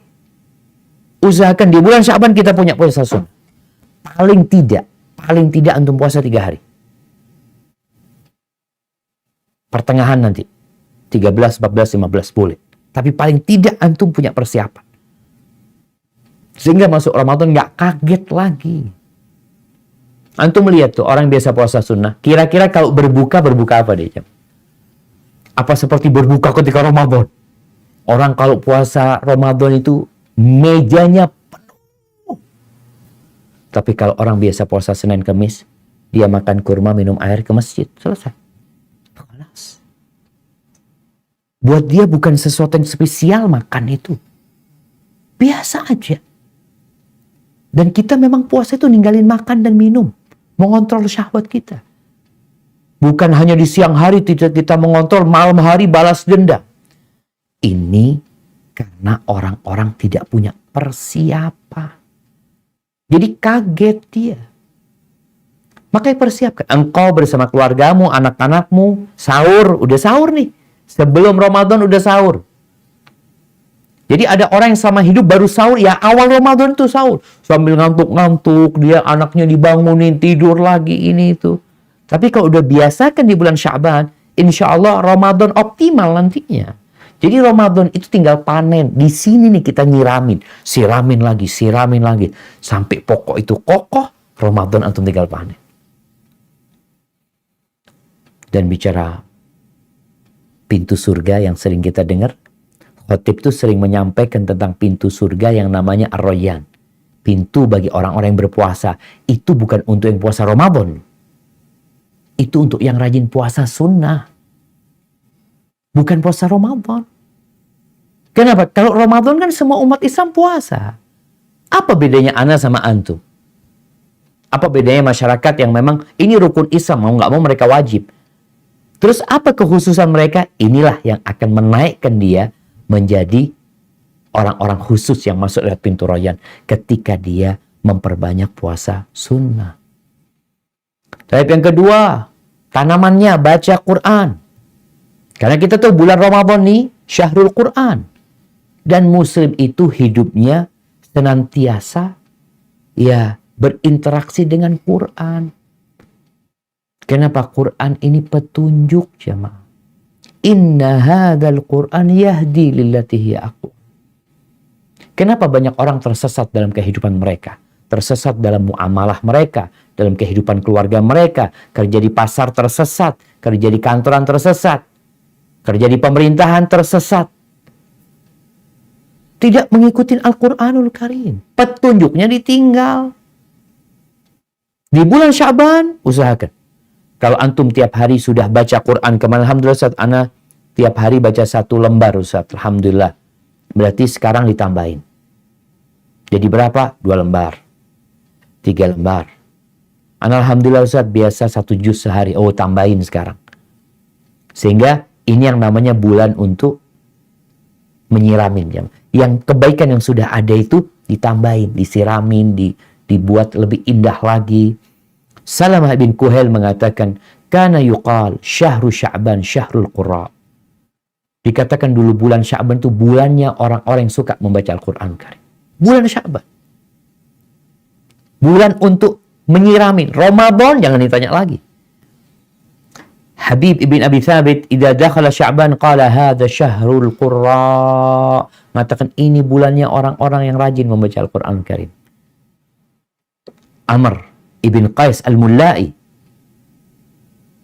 Usahakan di bulan Sya'ban kita punya puasa sunnah. Paling tidak antum puasa 3 hari. Pertengahan nanti. 13, 14, 15 boleh. Tapi paling tidak antum punya persiapan. Sehingga masuk Ramadan nggak kaget lagi. Antum melihat tuh orang biasa puasa sunnah. Kira-kira kalau berbuka apa deh? Apa seperti berbuka ketika Ramadan? Orang kalau puasa Ramadan itu mejanya penuh. Tapi kalau orang biasa puasa Senin Kamis, dia makan kurma, minum air ke masjid. Selesai. Kelas. Buat dia bukan sesuatu yang spesial makan itu. Biasa aja. Dan kita memang puasa itu ninggalin makan dan minum. Mengontrol syahwat kita. Bukan hanya di siang hari kita mengontrol, malam hari balas dendam. Ini karena orang-orang tidak punya persiapan. Jadi kaget dia. Makanya persiapkan. Engkau bersama keluargamu, anak-anakmu, sahur. Udah sahur nih. Sebelum Ramadan udah sahur. Jadi ada orang yang sama hidup baru sahur. Ya awal Ramadan tuh sahur. Sambil ngantuk-ngantuk. Dia anaknya dibangunin, tidur lagi, ini itu. Tapi kalau udah biasakan di bulan Sya'ban, insya Allah Ramadan optimal nantinya. Jadi Ramadan itu tinggal panen. Di sini nih kita nyiramin. Siramin lagi. Sampai pokok itu kokoh, Ramadan antum tinggal panen. Dan bicara pintu surga yang sering kita dengar, khotib itu sering menyampaikan tentang pintu surga yang namanya Ar-Rayyan. Pintu bagi orang-orang yang berpuasa. Itu bukan untuk yang puasa Ramadan. Itu untuk yang rajin puasa sunnah. Bukan puasa Ramadan. Kenapa? Kalau Ramadan kan semua umat Islam puasa. Apa bedanya ana sama antum? Apa bedanya masyarakat yang memang ini rukun Islam, mau nggak mau mereka wajib. Terus apa kekhususan mereka? Inilah yang akan menaikkan dia menjadi orang-orang khusus yang masuk lewat pintu Rayyan ketika dia memperbanyak puasa sunnah. Tapi yang kedua, tanamannya baca Quran. Karena kita tuh bulan Ramadan nih, Syahrul Quran. Dan Muslim itu hidupnya senantiasa ya berinteraksi dengan Quran. Kenapa? Quran ini petunjuk, jemaah. Inna hadzal Quran yahdi lillati hiya aqwam. Kenapa banyak orang tersesat dalam kehidupan mereka? Tersesat dalam muamalah mereka, dalam kehidupan keluarga mereka, kerja di pasar tersesat, kerja di kantoran tersesat, kerja di pemerintahan tersesat. Tidak mengikuti Al-Quranul Karim. Petunjuknya ditinggal. Di bulan Sya'ban, usahakan. Kalau antum tiap hari sudah baca Quran, kemarin alhamdulillah Ustaz, ana tiap hari baca 1 lembar Ustaz, alhamdulillah. Berarti sekarang ditambahin. Jadi berapa? 2 lembar. 3 lembar. Ana alhamdulillah Ustaz, biasa 1 juz sehari. Oh, tambahin sekarang. Sehingga ini yang namanya bulan untuk menyiramin. Yang kebaikan yang sudah ada itu ditambahin, disiramin, dibuat lebih indah lagi. Salamah bin Kuhail mengatakan, kana yuqal syahru Sya'ban syahrul qurra. Dikatakan dulu bulan Sya'ban itu bulannya orang-orang yang suka membaca Al-Quran Karim. Bulan Sya'ban. Bulan untuk menyiramin. Ramadan jangan ditanya lagi. Habib ibn Abi Thabit, idza dakhala Sya'ban qala hadza syahrul qurra. Mengatakan ini bulannya orang-orang yang rajin membaca Al-Quran Karim. Amr ibn Qais al-Mullai,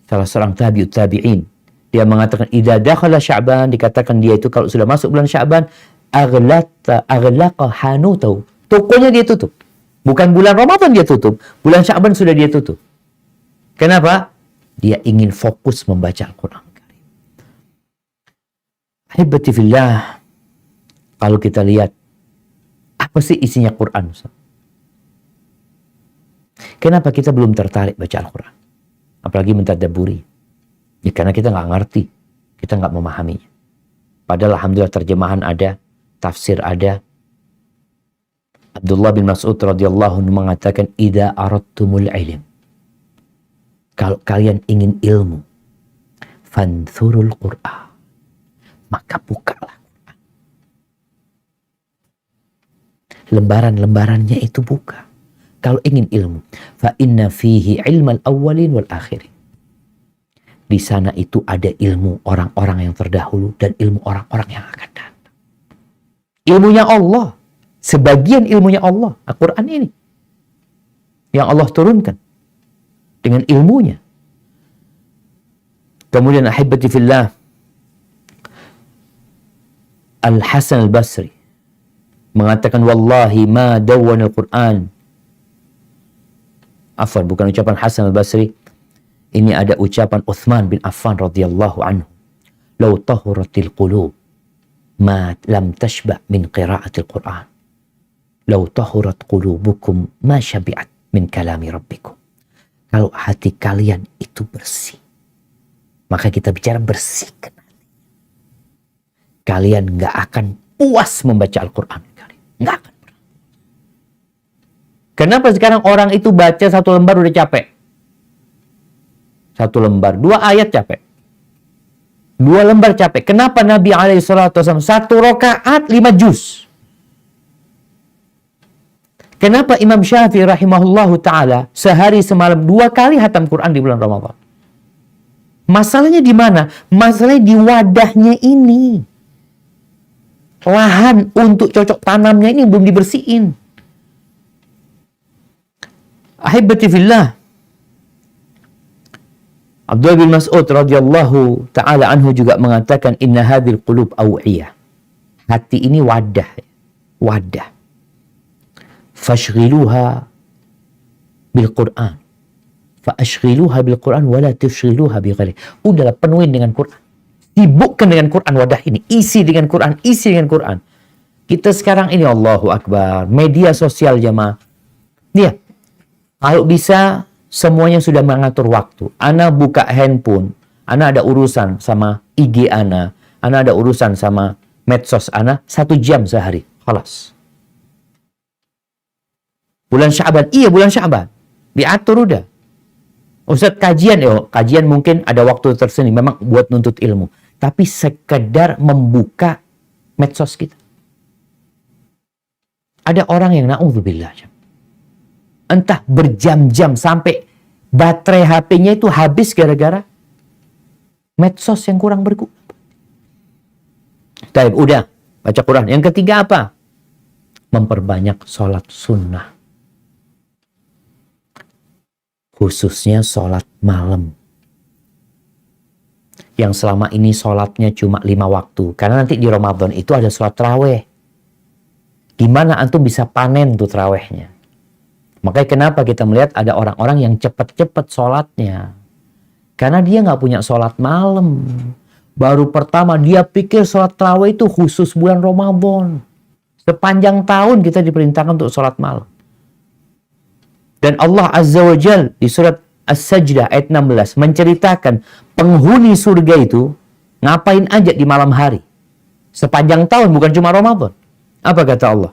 salah seorang tabi'in, dia mengatakan idza dakhala Sya'ban, dikatakan dia itu kalau sudah masuk bulan Sya'ban, aghlaqa hanutahu, tokonya dia tutup. Bukan bulan Ramadan dia tutup, bulan Sya'ban sudah dia tutup. Kenapa? Dia ingin fokus membaca Al-Quran Karim. Ahibati fillah, kalau kita lihat apa sih isinya Quran, Ustaz? Kenapa kita belum tertarik baca Al-Quran? Apalagi mentadabburi. Ya, karena kita nggak ngerti. Kita nggak memahaminya. Padahal alhamdulillah terjemahan ada, tafsir ada. Abdullah bin Mas'ud radhiyallahu anhu mengatakan, idza aradtumul ilm, kalau kalian ingin ilmu, fanthurul Qur'an, maka bukalah Quran. Lembaran-lembarannya itu buka. Kalau ingin ilmu, fa inna fihi ilmal awwalin wal akhirin. Di sana itu ada ilmu orang-orang yang terdahulu dan ilmu orang-orang yang akan datang. Ilmunya Allah, sebagian ilmunya Allah, Al-Quran ini yang Allah turunkan dengan ilmunya. Kemudian ahibati fillah, Al-Hasan Al-Basri mengatakan, wallahi ma dawwana Al-Quran. Afwan, bukan ucapan Hasan Al-Basri. Ini ada ucapan Uthman bin Affan radhiyallahu anhu. Lau tahuratil qulub ma lam tashba' min qira'atil Qur'an. Lau tahurat qulubukum ma syabi'at min kalami rabbikum. Kalau hati kalian itu bersih, maka kita bicara bersihkan hati. Kalian nggak akan puas membaca Al-Quran. Nggak akan. Kenapa sekarang orang itu baca 1 lembar udah capek? 1 lembar. 2 ayat capek. 2 lembar capek. Kenapa Nabi SAW 1 rakaat 5 juz? Kenapa Imam Syafi'i rahimahullahu ta'ala sehari semalam 2 kali hatam Quran di bulan Ramadan? Masalahnya di mana? Masalahnya di wadahnya ini. Lahan untuk cocok tanamnya ini belum dibersihin. Ahibati fillah. Abdullah bin Mas'ud radhiyallahu ta'ala anhu juga mengatakan, inna hadhil qulub aw'iyah. Hati ini wadah. Wadah. Fashghiluha bil Qur'an. Fashghiluha bil Qur'an wala tushghiluha bi ghairi. Udahlah, penuhin dengan Quran. Sibukkan dengan Quran wadah ini. Isi dengan Quran, isi dengan Quran. Kita sekarang ini, Allahu Akbar, media sosial jamaah. Dia, kalau bisa semuanya sudah mengatur waktu. Ana buka handphone, ana ada urusan sama IG ana ada urusan sama medsos ana 1 jam sehari. Khalas. Bulan Sya'ban, iya bulan Sya'ban. Diatur udah. Ustaz kajian, kajian mungkin ada waktu tersendiri. Memang buat nuntut ilmu. Tapi sekedar membuka medsos kita. Ada orang yang na'udzubillah. Entah berjam-jam sampai baterai HP-nya itu habis gara-gara medsos yang kurang berguna. Baik, udah. Baca Quran. Yang ketiga apa? Memperbanyak sholat sunnah. Khususnya sholat malam. Yang selama ini sholatnya cuma 5 waktu. Karena nanti di Ramadan itu ada sholat tarawih. Gimana antum bisa panen tuh tarawihnya? Makanya kenapa kita melihat ada orang-orang yang cepat-cepat sholatnya. Karena dia nggak punya sholat malam. Baru pertama dia pikir sholat tarawih itu khusus bulan Ramadan. Sepanjang tahun kita diperintahkan untuk sholat malam. Dan Allah Azza wa Jal di surat As-Sajdah ayat 16 menceritakan penghuni surga itu ngapain aja di malam hari. Sepanjang tahun, bukan cuma Ramadan. Apa kata Allah?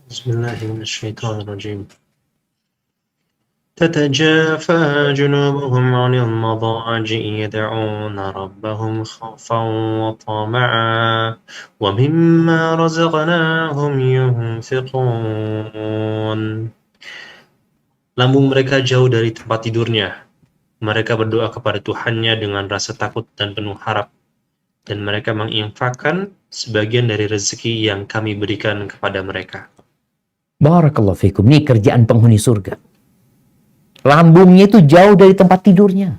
Bismillahirrahmanirrahim. تتجافى جنوبهم عن المضاجع يدعون ربهم خوفا وطمعا ومما رزقناهم ينفقون. Lambung mereka jauh dari tempat tidurnya. Mereka berdoa kepada Tuhannya dengan rasa takut dan penuh harap. Dan mereka menginfakkan sebagian dari rezeki yang kami berikan kepada mereka. Barakallahu fikum. Ini kerjaan penghuni surga. Lambungnya itu jauh dari tempat tidurnya.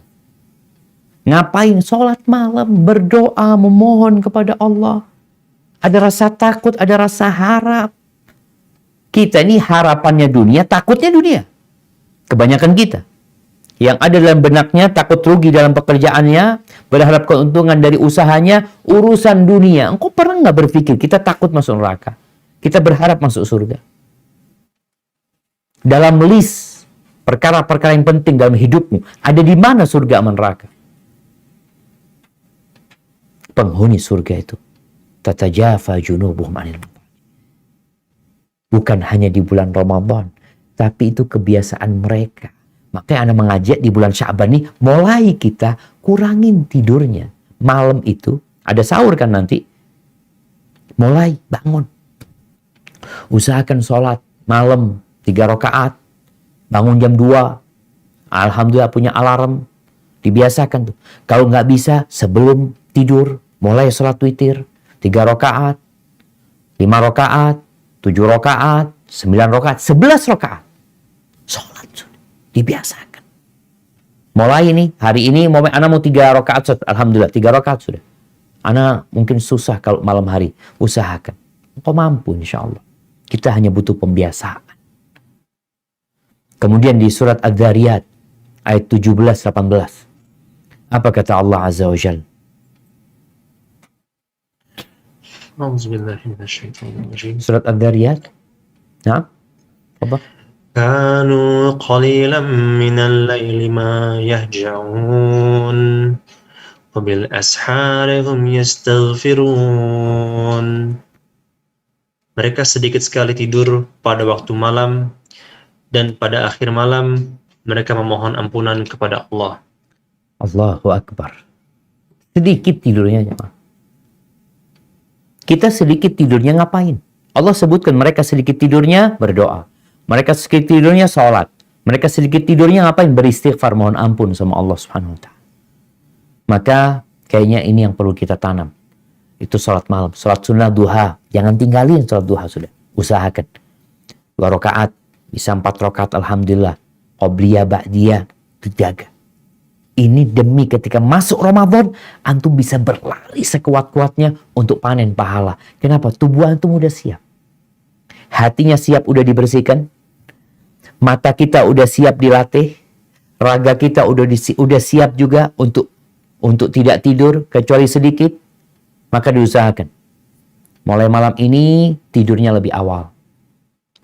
Ngapain? Sholat malam, berdoa, memohon kepada Allah. Ada rasa takut, ada rasa harap. Kita ini harapannya dunia, takutnya dunia. Kebanyakan kita. Yang ada dalam benaknya takut rugi dalam pekerjaannya, berharap keuntungan dari usahanya, urusan dunia. Engkau pernah nggak berpikir kita takut masuk neraka? Kita berharap masuk surga. Dalam list perkara-perkara yang penting dalam hidupmu, ada di mana surga sama neraka? Penghuni surga itu tatajafa junubuhum anil madaji. Bukan hanya di bulan Ramadan, tapi itu kebiasaan mereka. Makanya Anda mengajak di bulan Sya'ban nih, mulai kita kurangin tidurnya. Malam itu, ada sahur kan nanti. Mulai bangun. Usahakan sholat malam 3 rakaat. Bangun jam 2. Alhamdulillah punya alarm. Dibiasakan tuh. Kalau nggak bisa, sebelum tidur, mulai sholat witir. 3 rakaat, 5 rakaat, 7 rakaat, 9 rakaat, 11 rakaat. Sholat sudah. Dibiasakan. Mulai ini, hari ini Ana mau 3 rakaat. Alhamdulillah, 3 rakaat sudah. Ana mungkin susah kalau malam hari. Usahakan. Engkau mampu insya Allah. Kita hanya butuh pembiasaan. Kemudian di surat Adz-Dzariyat ayat 17-18. Apa kata Allah Azza wa Jalla? Surat Adz-Dzariyat. Nah, apa? Kanu qalilan minal laili ma yahja'un wa bil ashari hum yastaghfirun. Mereka sedikit sekali tidur pada waktu malam dan pada akhir malam mereka memohon ampunan kepada Allah. Allahu Akbar. Sedikit tidurnya jemaah. Kita sedikit tidurnya ngapain? Allah sebutkan mereka sedikit tidurnya berdoa. Mereka sedikit tidurnya sholat. Mereka sedikit tidurnya ngapain? Beristighfar, mohon ampun sama Allah Subhanahu wa ta'ala. Maka kayaknya ini yang perlu kita tanam. Itu sholat malam, sholat sunnah duha. Jangan tinggalin sholat duha sudah. Usahakan. 2 rakaat, bisa 4 rakaat, alhamdulillah. Qobliyah, ba'diyah, itu jaga. Ini demi ketika masuk Ramadan, antum bisa berlari sekuat-kuatnya untuk panen pahala. Kenapa? Tubuh antum udah siap. Hatinya siap, udah dibersihkan. Mata kita udah siap dilatih. Raga kita udah siap juga untuk tidak tidur, kecuali sedikit. Maka diusahakan. Mulai malam ini, tidurnya lebih awal.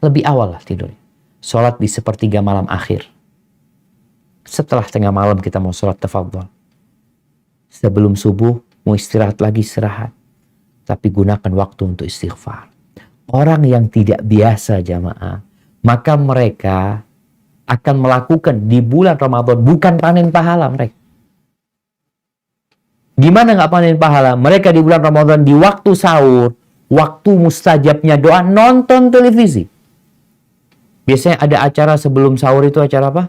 Lebih awal lah tidurnya. Sholat di sepertiga malam akhir. Setelah tengah malam kita mau sholat tafadhol. Sebelum subuh mau istirahat lagi, istirahat. Tapi gunakan waktu untuk istighfar. Orang yang tidak biasa jamaah, maka mereka akan melakukan di bulan Ramadan bukan panen pahala mereka. Gimana nggak panen pahala? Mereka di bulan Ramadan di waktu sahur, waktu mustajabnya doa, nonton televisi. Biasanya ada acara sebelum sahur, itu acara apa?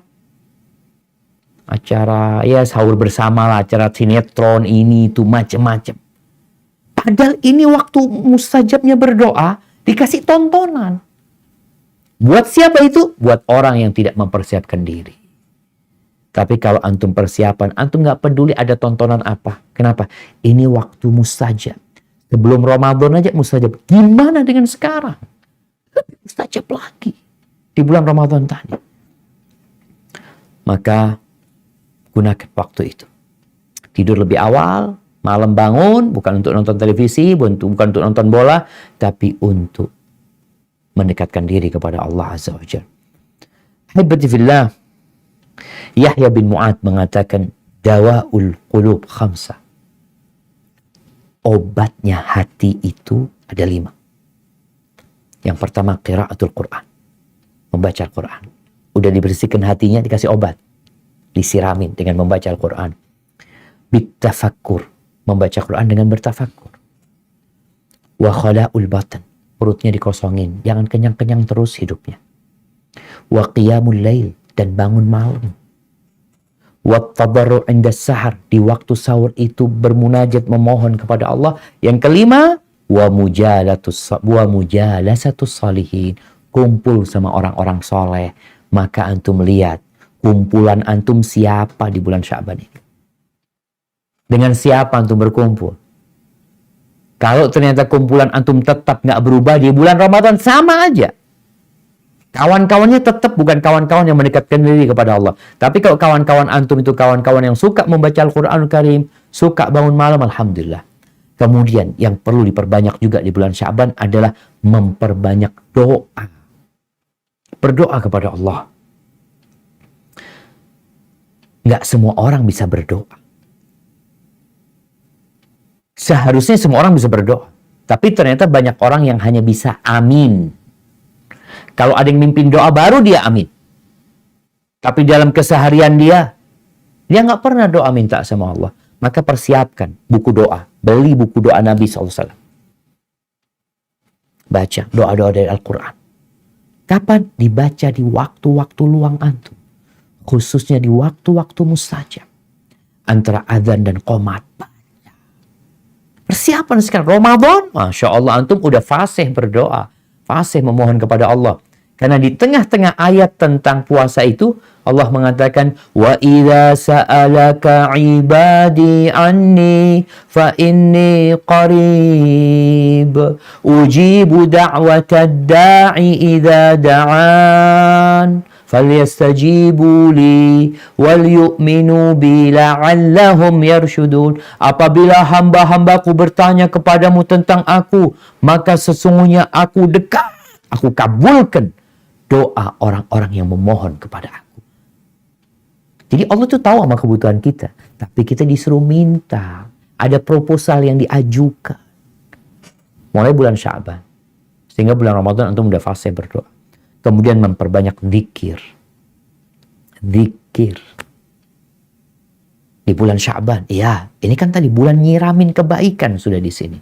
Acara ya sahur bersama lah, acara sinetron ini itu macam-macam. Padahal ini waktu mustajabnya berdoa, dikasih tontonan. Buat siapa itu? Buat orang yang tidak mempersiapkan diri. Tapi kalau antum persiapan, antum nggak peduli ada tontonan apa. Kenapa? Ini waktu mustajab. Sebelum Ramadan aja mustajab. Gimana dengan sekarang? Lebih mustajab lagi di bulan Ramadan tadi. Maka gunakan waktu itu. Tidur lebih awal, malam bangun, bukan untuk nonton televisi, bukan untuk nonton bola, tapi untuk mendekatkan diri kepada Allah Azza wa Jalla. Haibati fillah, Yahya bin Mu'ad mengatakan, dawaul qulub khamsa. Obatnya hati itu ada 5. Yang pertama, qiraatul Quran. Membaca Al-Quran. Udah dibersihkan hatinya, dikasih obat. Disiramin dengan membaca Al-Quran. Bitafakkur. Membaca Quran dengan bertafakkur. Wa khala'ul batan. Perutnya dikosongin. Jangan kenyang-kenyang terus hidupnya. Wa qiyamul lail. Dan bangun malam. Wa tadarru' inda sahar. Di waktu sahur itu bermunajat memohon kepada Allah. Yang kelima. Wa mujalasatus salihin. Kumpul sama orang-orang soleh. Maka antum lihat. Kumpulan antum siapa di bulan Sya'ban ini? Dengan siapa antum berkumpul? Kalau ternyata kumpulan antum tetap nggak berubah di bulan Ramadan, sama aja. Kawan-kawannya tetap bukan kawan-kawan yang mendekatkan diri kepada Allah. Tapi kalau kawan-kawan antum itu kawan-kawan yang suka membaca Al-Quranul Karim, suka bangun malam, alhamdulillah. Kemudian yang perlu diperbanyak juga di bulan Sya'ban adalah memperbanyak doa. Berdoa kepada Allah. Nggak semua orang bisa berdoa. Seharusnya semua orang bisa berdoa. Tapi ternyata banyak orang yang hanya bisa amin. Kalau ada yang mimpin doa, baru dia amin. Tapi dalam keseharian dia nggak pernah doa minta sama Allah. Maka persiapkan buku doa. Beli buku doa Nabi SAW. Baca doa-doa dari Al-Quran. Kapan? Dibaca di waktu-waktu luang antum. Khususnya di waktu-waktu mustajab. Antara azan dan qomat. Persiapan sekarang. Ramadan, Masya Allah, antum udah fasih berdoa. Fasih memohon kepada Allah. Karena di tengah-tengah ayat tentang puasa itu, Allah mengatakan, wa idza sa'alaka ibadi anni fa inni qarib ujibu da'watad da'i idza da'an falyastajibu li wal yu'minu bi la'allahum yarshudun. Apabila hamba-hambaku bertanya kepadamu tentang aku, maka sesungguhnya aku dekat, aku kabulkan doa orang-orang yang memohon kepada aku. Jadi Allah tuh tahu sama kebutuhan kita, tapi kita disuruh minta. Ada proposal yang diajukan. Mulai bulan Sya'ban. Sehingga bulan Ramadan antum udah fase berdoa. Kemudian memperbanyak zikir. zikir. Di bulan Sya'ban, ya, ini kan tadi bulan nyiramin kebaikan sudah di sini.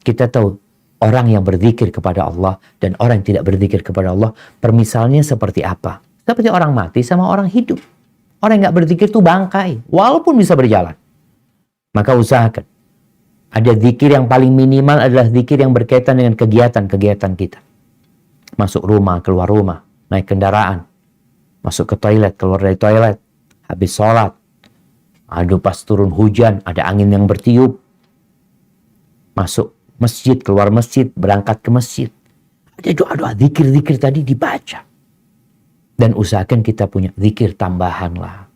Kita tahu orang yang berzikir kepada Allah dan orang yang tidak berzikir kepada Allah, permisalnya seperti apa? Seperti orang mati sama orang hidup. Orang yang nggak berzikir itu bangkai, walaupun bisa berjalan. Maka usahakan. Ada zikir yang paling minimal adalah zikir yang berkaitan dengan kegiatan-kegiatan kita. Masuk rumah, keluar rumah, naik kendaraan, masuk ke toilet, keluar dari toilet, habis sholat. Aduh, pas turun hujan, ada angin yang bertiup. Masuk masjid, keluar masjid, berangkat ke masjid. Ada doa-doa, zikir-zikir tadi dibaca. Dan usahakan kita punya zikir tambahan lah.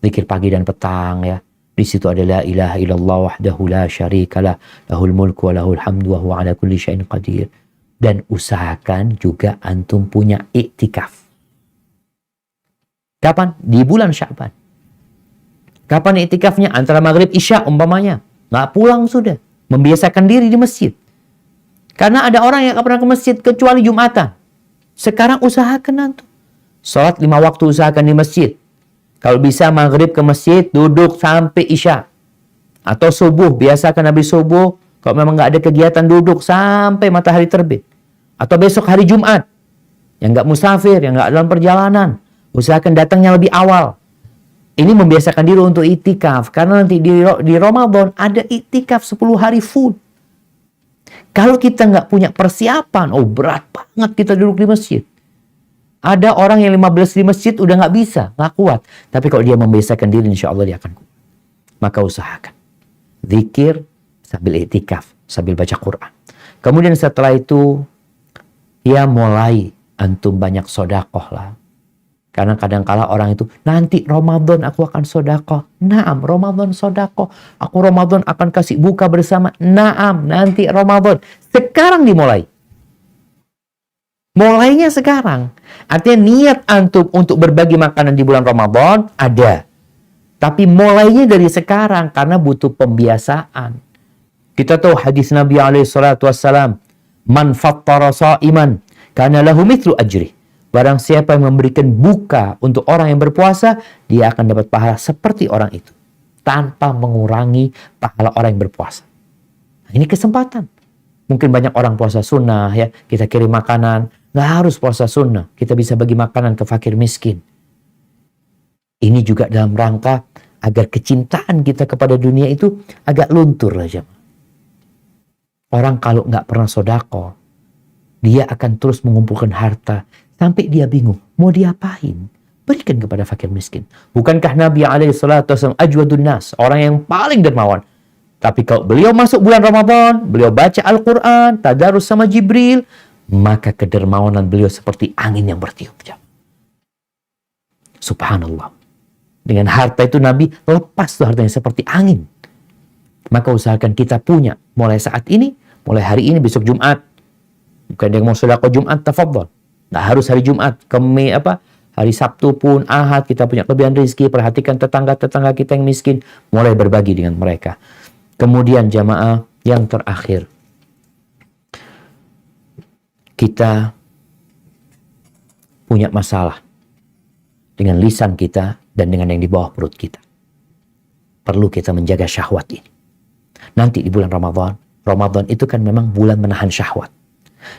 Zikir pagi dan petang ya. Di situ ada la ilaha illallah wahdahu la syarikalah, lahul mulku wa lahul hamdu wa huwa ala kulli syai'in qadir. Dan usahakan juga antum punya iktikaf. Kapan? Di bulan Sya'ban. Kapan iktikafnya? Antara maghrib isya umpamanya. Nggak pulang sudah. Membiasakan diri di masjid. Karena ada orang yang nggak pernah ke masjid kecuali Jumatan. Sekarang usahakan antum. Sholat 5 waktu usahakan di masjid. Kalau bisa maghrib ke masjid, duduk sampai isya. Atau subuh, biasakan habis subuh. Kalau memang nggak ada kegiatan, duduk sampai matahari terbit. Atau besok hari Jumat. Yang nggak musafir, yang nggak dalam perjalanan. Usahakan datangnya lebih awal. Ini membiasakan diri untuk itikaf. Karena nanti di Ramadan ada itikaf 10 hari full. Kalau kita nggak punya persiapan, oh berat banget kita duduk di masjid. Ada orang yang 15 di masjid udah nggak bisa, nggak kuat. Tapi kalau dia membiasakan diri, insya Allah dia akan kuat. Maka usahakan. Zikir sambil itikaf, sambil baca Quran. Kemudian setelah itu, ya mulai antum banyak sodakoh lah. Karena kadang-kala orang itu, nanti Ramadan aku akan sodakoh. Naam, Ramadan sodakoh. Aku Ramadan akan kasih buka bersama. Naam, nanti Ramadan. Sekarang dimulai. Mulainya sekarang. Artinya niat antum untuk berbagi makanan di bulan Ramadan ada. Tapi mulainya dari sekarang karena butuh pembiasaan. Kita tahu hadis Nabi SAW. Man fattara sa'iman kana lahu mithlu ajri. Barang siapa yang memberikan buka untuk orang yang berpuasa, dia akan dapat pahala seperti orang itu. Tanpa mengurangi pahala orang yang berpuasa. Nah, ini kesempatan. Mungkin banyak orang puasa sunnah ya. Kita kirim makanan. Nggak harus puasa sunnah. Kita bisa bagi makanan ke fakir miskin. Ini juga dalam rangka agar kecintaan kita kepada dunia itu agak luntur aja. Orang kalau nggak pernah sodako, dia akan terus mengumpulkan harta. Sampai dia bingung, mau diapain? Berikan kepada fakir miskin. Bukankah Nabi SAW ajwadun nas, orang yang paling dermawan? Tapi kalau beliau masuk bulan Ramadan, beliau baca Al-Quran, tadarus sama Jibril, maka kedermawanan beliau seperti angin yang bertiup. Subhanallah. Dengan harta itu Nabi lepas tuh hartanya seperti angin. Maka usahakan kita punya mulai saat ini, mulai hari ini, besok Jumat. Bukan yang mau sedekah Jumat, tafadhol. Nggak harus hari Jumat, hari Sabtu pun, Ahad, kita punya kelebihan rezeki, perhatikan tetangga-tetangga kita yang miskin, mulai berbagi dengan mereka. Kemudian jamaah yang terakhir, kita punya masalah dengan lisan kita dan dengan yang di bawah perut kita. Perlu kita menjaga syahwat ini. Nanti di bulan Ramadan itu kan memang bulan menahan syahwat.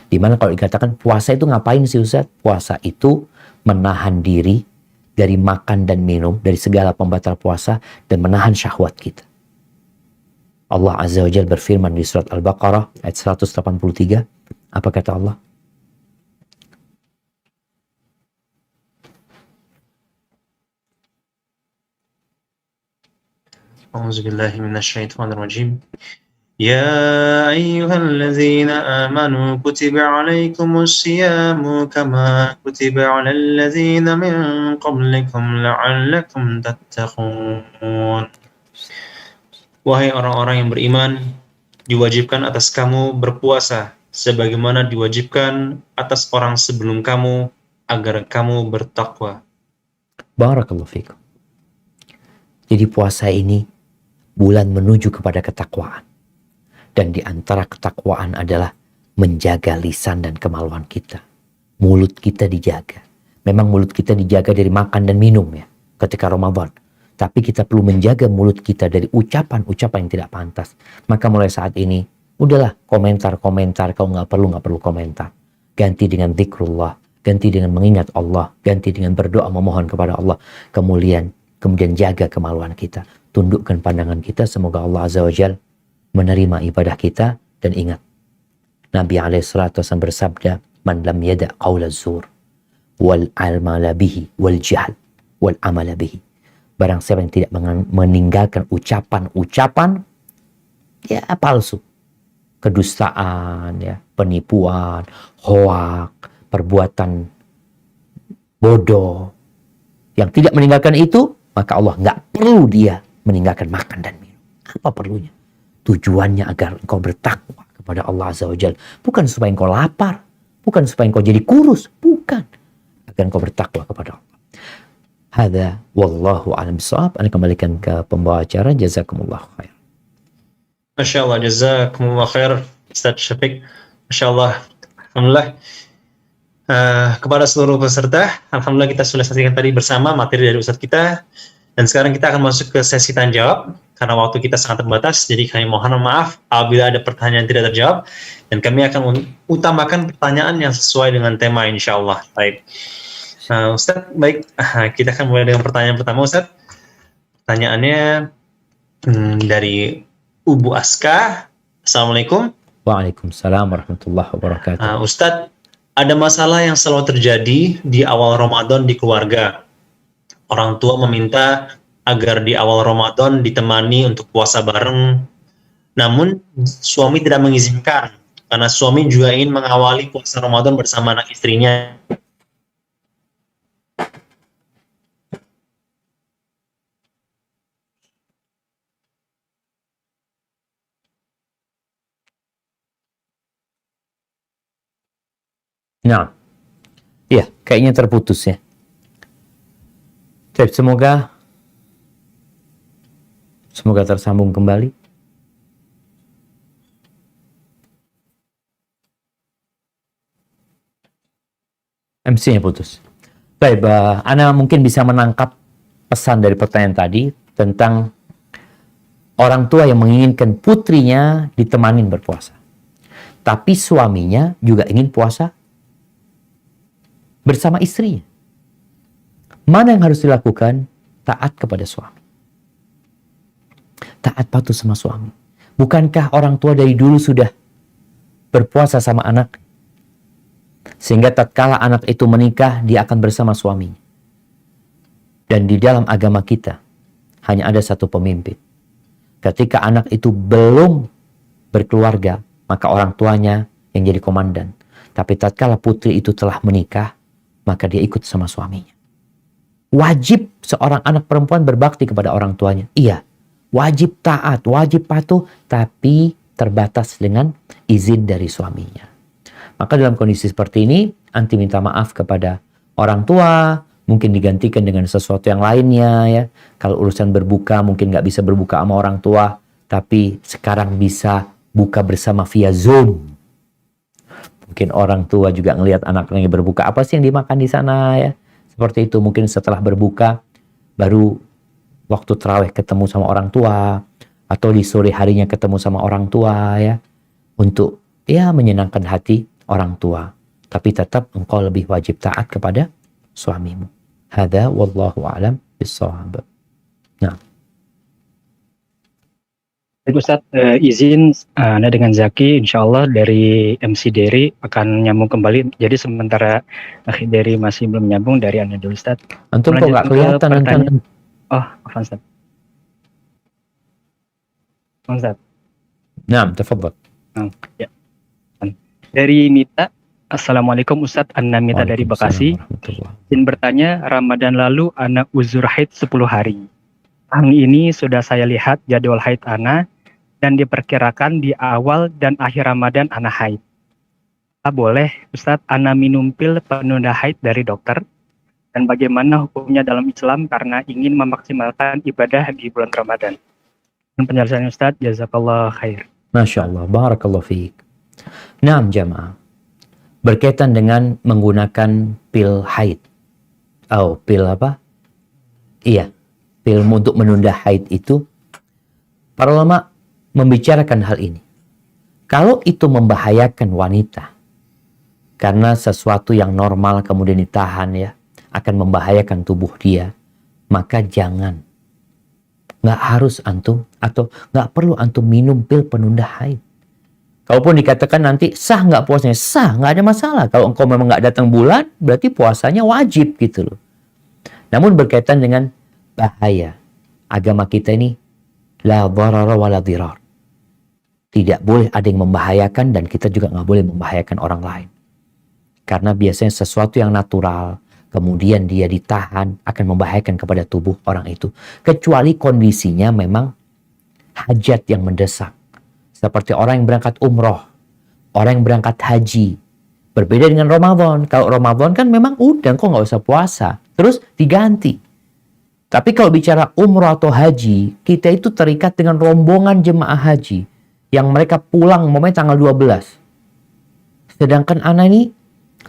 Dimana kalau dikatakan puasa itu ngapain sih Ustaz? Puasa itu menahan diri dari makan dan minum, dari segala pembatal puasa, dan menahan syahwat kita. Allah Azza wa Jalla berfirman di surat Al-Baqarah ayat 183. Apa kata Allah? A'udzubillahi minasyaitonirrajim. يا أيها الذين آمنوا كتب عليكم الصيام كما كتب على الذين من قبلكم لعلكم تتقون. Wahai orang-orang yang beriman, diwajibkan atas kamu berpuasa sebagaimana diwajibkan atas orang sebelum kamu agar kamu bertakwa. Barakallahu fikum. Jadi puasa ini bulan menuju kepada ketakwaan. Dan di antara ketakwaan adalah menjaga lisan dan kemaluan kita. Mulut kita dijaga. Memang mulut kita dijaga dari makan dan minum ya ketika Ramadan. Tapi kita perlu menjaga mulut kita dari ucapan-ucapan yang tidak pantas. Maka mulai saat ini, udahlah komentar-komentar, kau nggak perlu komentar. Ganti dengan zikrullah, ganti dengan mengingat Allah, ganti dengan berdoa memohon kepada Allah. Kemudian jaga kemaluan kita. Tundukkan pandangan kita, semoga Allah Azza wa Jal menerima ibadah kita. Dan ingat, Nabi SAW bersabda, man lam yada' qawla zur wal amala bihi wal jahl wal amala bihi. Barang siapa yang tidak meninggalkan ucapan-ucapan ya palsu, kedustaan, ya, penipuan, hoak, perbuatan bodoh, yang tidak meninggalkan itu, maka Allah nggak perlu dia meninggalkan makan dan minum. Apa perlunya? Tujuannya agar engkau bertakwa kepada Allah Azza wa Jalla. Bukan supaya engkau lapar, bukan supaya engkau jadi kurus, bukan. Agar engkau bertakwa kepada Allah. Hadza wallahu a'lam bishawab. Anda kembalikan ke pembawa acara. Jazakumullah khair. Masya Allah, jazakumullah khair Ustaz Syafiq. Masya Allah, alhamdulillah. Kepada seluruh peserta, alhamdulillah kita sudah saksikan tadi bersama materi dari Ustaz kita. Dan sekarang kita akan masuk ke sesi tanya jawab. Karena waktu kita sangat terbatas, jadi kami mohon maaf apabila ada pertanyaan yang tidak terjawab. Dan kami akan utamakan pertanyaan yang sesuai dengan tema, insya Allah. Baik. Ustaz, baik. Kita akan mulai dengan pertanyaan pertama, Ustaz. Pertanyaannya dari Ubu Aska. Assalamualaikum. Waalaikumsalam warahmatullahi wabarakatuh. Ustaz, ada masalah yang selalu terjadi di awal Ramadan di keluarga. Orang tua meminta agar di awal Ramadan ditemani untuk puasa bareng. Namun suami tidak mengizinkan karena suami juga ingin mengawali puasa Ramadan bersama anak istrinya. Nah, ya kayaknya terputus ya. Jadi semoga tersambung kembali. MC-nya putus. Baik, Ana mungkin bisa menangkap pesan dari pertanyaan tadi tentang orang tua yang menginginkan putrinya ditemanin berpuasa. Tapi suaminya juga ingin puasa bersama istrinya. Mana yang harus dilakukan? Taat kepada suami. Taat patuh sama suami. Bukankah orang tua dari dulu sudah berpuasa sama anak? Sehingga tatkala anak itu menikah, dia akan bersama suaminya. Dan di dalam agama kita, hanya ada satu pemimpin. Ketika anak itu belum berkeluarga, maka orang tuanya yang jadi komandan. Tapi tatkala putri itu telah menikah, maka dia ikut sama suaminya. Wajib seorang anak perempuan berbakti kepada orang tuanya. Iya, wajib taat, wajib patuh, tapi terbatas dengan izin dari suaminya. Maka dalam kondisi seperti ini, anti minta maaf kepada orang tua, mungkin digantikan dengan sesuatu yang lainnya ya. Kalau urusan berbuka, mungkin nggak bisa berbuka sama orang tua, tapi sekarang bisa buka bersama via Zoom. Mungkin orang tua juga ngelihat anaknya berbuka, apa sih yang dimakan di sana ya. Seperti itu, mungkin setelah berbuka, baru waktu tarawih ketemu sama orang tua, atau di sore harinya ketemu sama orang tua ya, untuk ya menyenangkan hati orang tua. Tapi tetap engkau lebih wajib taat kepada suamimu. Hadza wallahu a'lam bishawab. Nah. Baik Ustaz, izin Anda dengan Zaki, insya Allah dari MC Dery akan nyambung kembali. Jadi sementara Akhi Dery masih belum nyambung, dari Anda dulu Ustaz. Antum kok nggak kelihatan? Oh, maaf Ustaz. Ustaz. Nah, tafadhal. Ya. Dari Mita, Assalamualaikum Ustaz, Anna Mita dari Bekasi. Izin bertanya, Ramadan lalu Ana uzur haid 10 hari. Tahun ini sudah saya lihat jadwal haid Ana, dan diperkirakan di awal dan akhir Ramadan Ana haid. Boleh Ustadz Ana minum pil penunda haid dari dokter? Dan bagaimana hukumnya dalam Islam karena ingin memaksimalkan ibadah di bulan Ramadan? Dan penjelasan Ustadz, jazakallah khair. Masya Allah, barakallahu fiik. Naam jamaah, berkaitan dengan menggunakan pil haid pil apa? Iya, pil untuk menunda haid itu, para ulama membicarakan hal ini. Kalau itu membahayakan wanita, karena sesuatu yang normal kemudian ditahan ya, akan membahayakan tubuh dia, maka jangan. Nggak harus antum, atau nggak perlu antum minum pil penunda haid. Kalaupun dikatakan nanti sah nggak puasanya, sah, nggak ada masalah. Kalau engkau memang nggak datang bulan, berarti puasanya wajib gitu loh. Namun berkaitan dengan bahaya, agama kita ini la dharara wa la dhirar. Tidak boleh ada yang membahayakan dan kita juga nggak boleh membahayakan orang lain. Karena biasanya sesuatu yang natural, kemudian dia ditahan, akan membahayakan kepada tubuh orang itu. Kecuali kondisinya memang hajat yang mendesak. Seperti orang yang berangkat umroh, orang yang berangkat haji. Berbeda dengan Ramadan. Kalau Ramadan kan memang udah, kok nggak usah puasa. Terus diganti. Tapi kalau bicara umroh atau haji, kita itu terikat dengan rombongan jemaah haji. Yang mereka pulang momennya tanggal 12. Sedangkan anak ini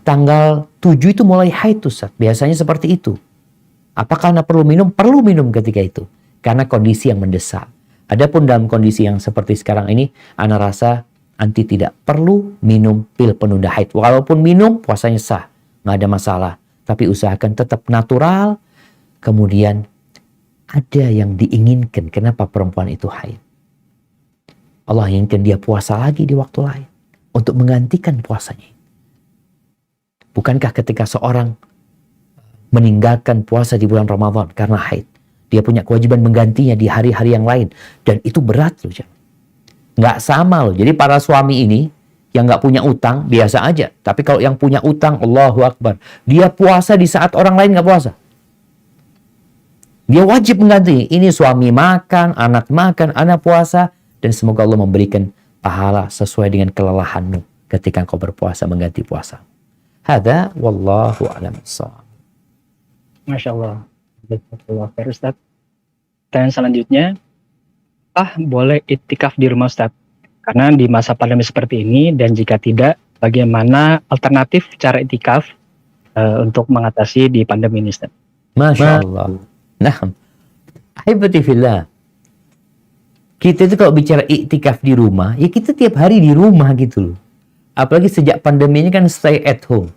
tanggal 7 itu mulai haid tuh, Ustaz. Biasanya seperti itu. Apakah anak perlu minum? Perlu minum ketika itu. Karena kondisi yang mendesak. Adapun dalam kondisi yang seperti sekarang ini, anak rasa anti tidak perlu minum pil penunda haid. Walaupun minum, puasanya sah. Nggak ada masalah. Tapi usahakan tetap natural. Kemudian ada yang diinginkan. Kenapa perempuan itu haid? Allah inginkan dia puasa lagi di waktu lain. Untuk menggantikan puasanya. Bukankah ketika seorang meninggalkan puasa di bulan Ramadan karena haid, dia punya kewajiban menggantinya di hari-hari yang lain. Dan itu berat loh. Nggak sama loh. Jadi para suami ini yang nggak punya utang, biasa aja. Tapi kalau yang punya utang, Allahu Akbar. Dia puasa di saat orang lain nggak puasa. Dia wajib mengganti. Ini suami makan, anak puasa. Dan semoga Allah memberikan pahala sesuai dengan kelelahanmu ketika kau berpuasa mengganti puasa. Hada wallahu a'lam bishawab. Masya Allah. Baik, Ustaz. Dan selanjutnya, boleh iktikaf di rumah, Ustaz? Karena di masa pandemi seperti ini, dan jika tidak, bagaimana alternatif cara iktikaf untuk mengatasi di pandemi ini, Ustaz? Masya Allah. Nah, ahibati fillah. Kita itu kalau bicara iktikaf di rumah, ya kita tiap hari di rumah gitu loh. Apalagi sejak pandemi ini kan stay at home.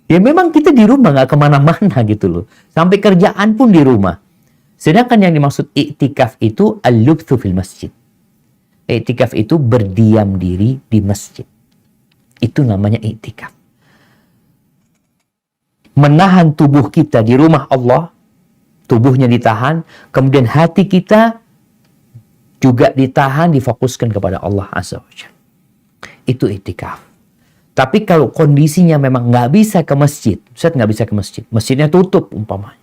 Ya memang kita di rumah, nggak kemana-mana gitu loh. Sampai kerjaan pun di rumah. Sedangkan yang dimaksud iktikaf itu al-lubthu fil masjid. Iktikaf itu berdiam diri di masjid. Itu namanya iktikaf. Menahan tubuh kita di rumah Allah, tubuhnya ditahan, kemudian hati kita juga ditahan, difokuskan kepada Allah Azza wa Jalla. Itu iktikaf. Tapi kalau kondisinya memang nggak bisa ke masjid, Ustaz nggak bisa ke masjid, masjidnya tutup umpamanya.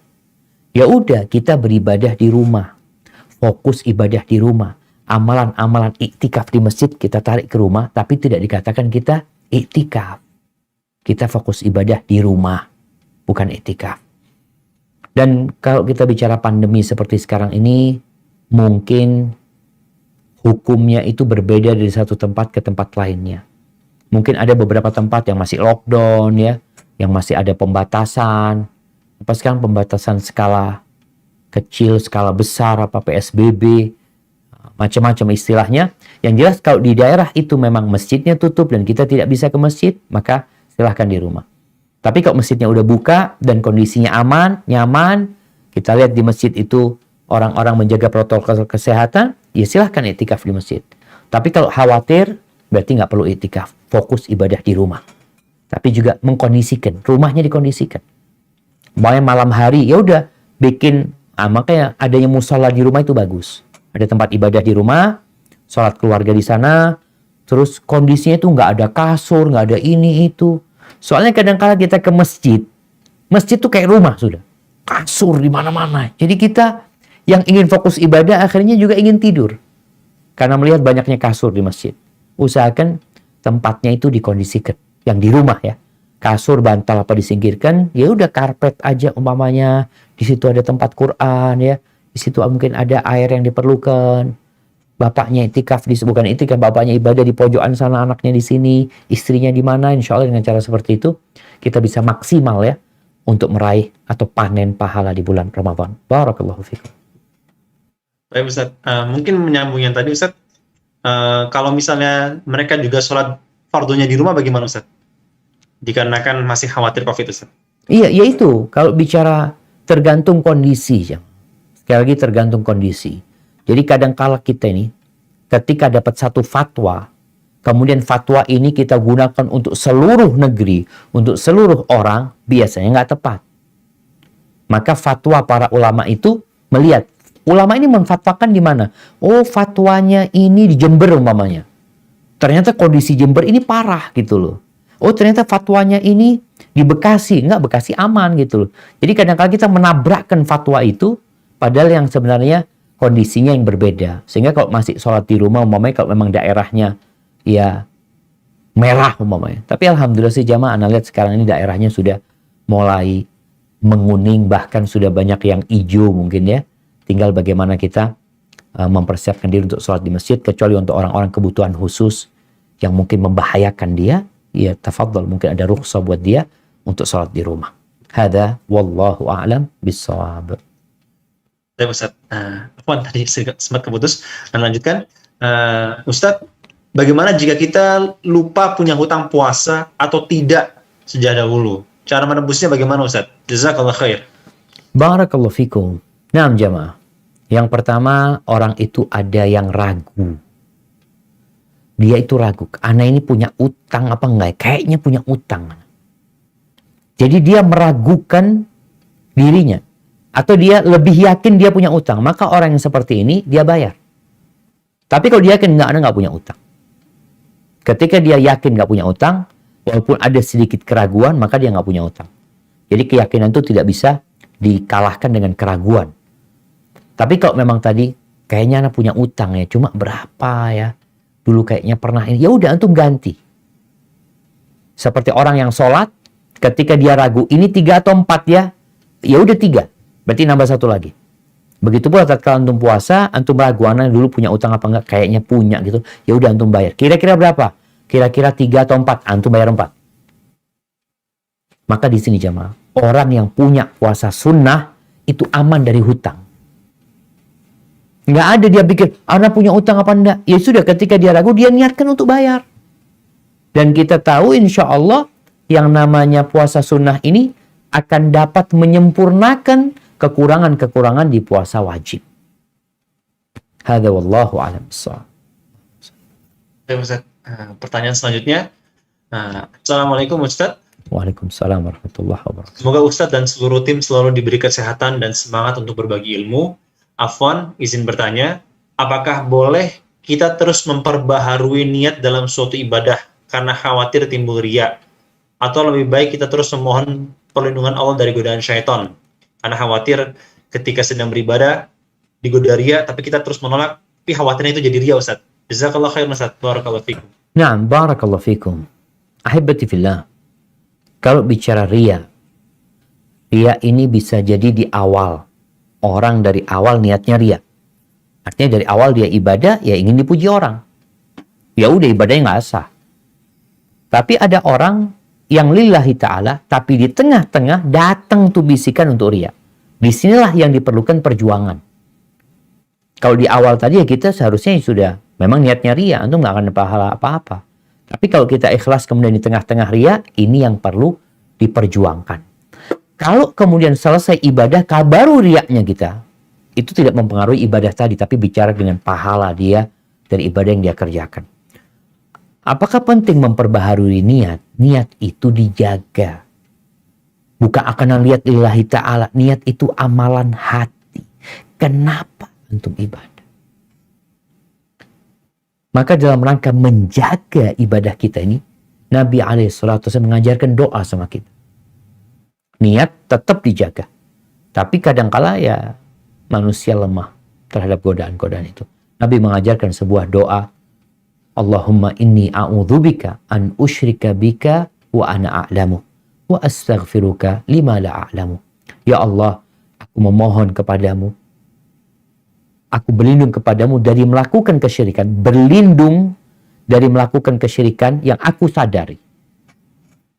Ya udah, kita beribadah di rumah. Fokus ibadah di rumah. Amalan-amalan iktikaf di masjid kita tarik ke rumah, tapi tidak dikatakan kita iktikaf. Kita fokus ibadah di rumah, bukan iktikaf. Dan kalau kita bicara pandemi seperti sekarang ini, mungkin hukumnya itu berbeda dari satu tempat ke tempat lainnya. Mungkin ada beberapa tempat yang masih lockdown ya, yang masih ada pembatasan. Apa sekarang pembatasan skala kecil, skala besar, apa PSBB, macam-macam istilahnya. Yang jelas kalau di daerah itu memang masjidnya tutup dan kita tidak bisa ke masjid, maka silahkan di rumah. Tapi kalau masjidnya udah buka dan kondisinya aman, nyaman, kita lihat di masjid itu orang-orang menjaga protokol kesehatan, ya silahkan iktikaf di masjid. Tapi kalau khawatir, berarti nggak perlu iktikaf. Fokus ibadah di rumah. Tapi juga mengkondisikan, rumahnya dikondisikan. Makanya malam hari, ya udah bikin, makanya adanya musola di rumah itu bagus. Ada tempat ibadah di rumah, sholat keluarga di sana, terus kondisinya itu nggak ada kasur, nggak ada ini itu. Soalnya kadang-kala kita ke masjid, masjid tuh kayak rumah sudah. Kasur di mana-mana. Jadi kita yang ingin fokus ibadah akhirnya juga ingin tidur. Karena melihat banyaknya kasur di masjid. Usahakan tempatnya itu dikondisikan. Yang di rumah ya. Kasur, bantal apa disingkirkan, ya udah karpet aja umpamanya. Di situ ada tempat Quran ya. Di situ mungkin ada air yang diperlukan. Bapaknya itikaf, bukan itikaf, bapaknya ibadah di pojokan sana, anaknya di sini, istrinya di mana. Insya Allah dengan cara seperti itu kita bisa maksimal ya untuk meraih atau panen pahala di bulan Ramadan. Barakallahu fikum. Baik Ustaz, mungkin menyambung yang tadi Ustaz, kalau misalnya mereka juga sholat fardunya di rumah bagaimana Ustaz? Dikarenakan masih khawatir COVID Ustaz. Iya, yaitu kalau bicara tergantung kondisi. Sekali lagi tergantung kondisi. Jadi kadang-kala kita ini ketika dapat satu fatwa, kemudian fatwa ini kita gunakan untuk seluruh negeri, untuk seluruh orang, biasanya nggak tepat. Maka fatwa para ulama itu melihat, ulama ini memfatwakan di mana? Oh, fatwanya ini di Jember umpamanya. Ternyata kondisi Jember ini parah gitu loh. Oh, ternyata fatwanya ini di Bekasi. Enggak, Bekasi aman gitu loh. Jadi kadang-kadang kita menabrakkan fatwa itu, padahal yang sebenarnya kondisinya yang berbeda. Sehingga kalau masih sholat di rumah, umpamanya kalau memang daerahnya ya merah umpamanya. Tapi alhamdulillah sih jamaah, Anda lihat sekarang ini daerahnya sudah mulai menguning, bahkan sudah banyak yang hijau mungkin ya. Tinggal bagaimana kita mempersiapkan diri untuk sholat di masjid, kecuali untuk orang-orang kebutuhan khusus yang mungkin membahayakan dia, ya tafadhal, mungkin ada rukhsah buat dia untuk sholat di rumah. Hada wallahu a'lam bissawab. Baik Ustaz, tadi sempat keputus. Dan lanjutkan, Ustaz, bagaimana jika kita lupa punya hutang puasa atau tidak sejak dahulu? Cara menebusnya bagaimana Ustaz? Jazakallah khair. Barakallahu fikum. Naam jamaah. Yang pertama, orang itu ada yang ragu. Dia itu ragu, anak ini punya utang apa enggak? Kayaknya punya utang. Jadi dia meragukan dirinya. Atau dia lebih yakin dia punya utang. Maka orang yang seperti ini, dia bayar. Tapi kalau dia yakin anak nggak punya utang. Ketika dia yakin nggak punya utang, walaupun ada sedikit keraguan, maka dia nggak punya utang. Jadi keyakinan itu tidak bisa dikalahkan dengan keraguan. Tapi kalau memang tadi, kayaknya anak punya utang ya, cuma berapa ya? Dulu kayaknya pernah ini, ya udah antum ganti. Seperti orang yang sholat, ketika dia ragu, ini 3 atau 4 ya? Ya udah 3, berarti nambah 1 lagi. Begitu pula tatkala antum puasa, antum ragu anak dulu punya utang apa enggak? Kayaknya punya gitu. Ya udah antum bayar. Kira-kira berapa? Kira-kira 3 atau 4, antum bayar 4. Maka di sini jamaah, orang yang punya puasa sunnah itu aman dari hutang. Nggak ada dia pikir, anak punya utang apa enggak? Ya sudah, ketika dia ragu, dia niatkan untuk bayar. Dan kita tahu insya Allah yang namanya puasa sunnah ini akan dapat menyempurnakan kekurangan-kekurangan di puasa wajib. Hadza wallahu a'lam bissawab. Baik Ustaz, pertanyaan selanjutnya. Assalamualaikum Ustaz. Waalaikumsalam warahmatullahi wabarakatuh. Semoga Ustaz dan seluruh tim selalu diberi kesehatan dan semangat untuk berbagi ilmu. Afwan, izin bertanya, apakah boleh kita terus memperbaharui niat dalam suatu ibadah karena khawatir timbul riya? Atau lebih baik kita terus memohon perlindungan Allah dari godaan syaitan? Karena khawatir ketika sedang beribadah, digoda riya, tapi kita terus menolak, tapi khawatirnya itu jadi riya Ustaz. Jazakallah khair Ustaz. Barakallahu fikum. Naam, barakallahu fikum. Ahibati fillah. Kalau bicara riya, riya ini bisa jadi di awal. Orang dari awal niatnya riya. Artinya dari awal dia ibadah, ya ingin dipuji orang. Ya udah ibadahnya nggak sah. Tapi ada orang yang lillahi ta'ala, tapi di tengah-tengah datang tuh bisikan untuk riya. Disinilah yang diperlukan perjuangan. Kalau di awal tadi ya kita seharusnya sudah memang niatnya riya, antum nggak akan ada pahala apa-apa. Tapi kalau kita ikhlas kemudian di tengah-tengah riya, ini yang perlu diperjuangkan. Kalau kemudian selesai ibadah, baru riyaknya kita, itu tidak mempengaruhi ibadah tadi, tapi bicara dengan pahala dia dari ibadah yang dia kerjakan. Apakah penting memperbaharui niat? Niat itu dijaga. Bukan akan lihat lillahi ta'ala. Niat itu amalan hati. Kenapa antum ibadah? Maka dalam rangka menjaga ibadah kita ini, Nabi SAW mengajarkan doa sama kita. Niat tetap dijaga. Tapi kadangkala ya manusia lemah terhadap godaan-godaan itu. Nabi mengajarkan sebuah doa. Allahumma inni a'udzubika an usyrika bika wa ana a'lamu wa astaghfiruka lima la a'lamu. Ya Allah, aku memohon kepadamu. Aku berlindung kepadamu dari melakukan kesyirikan. Berlindung dari melakukan kesyirikan yang aku sadari.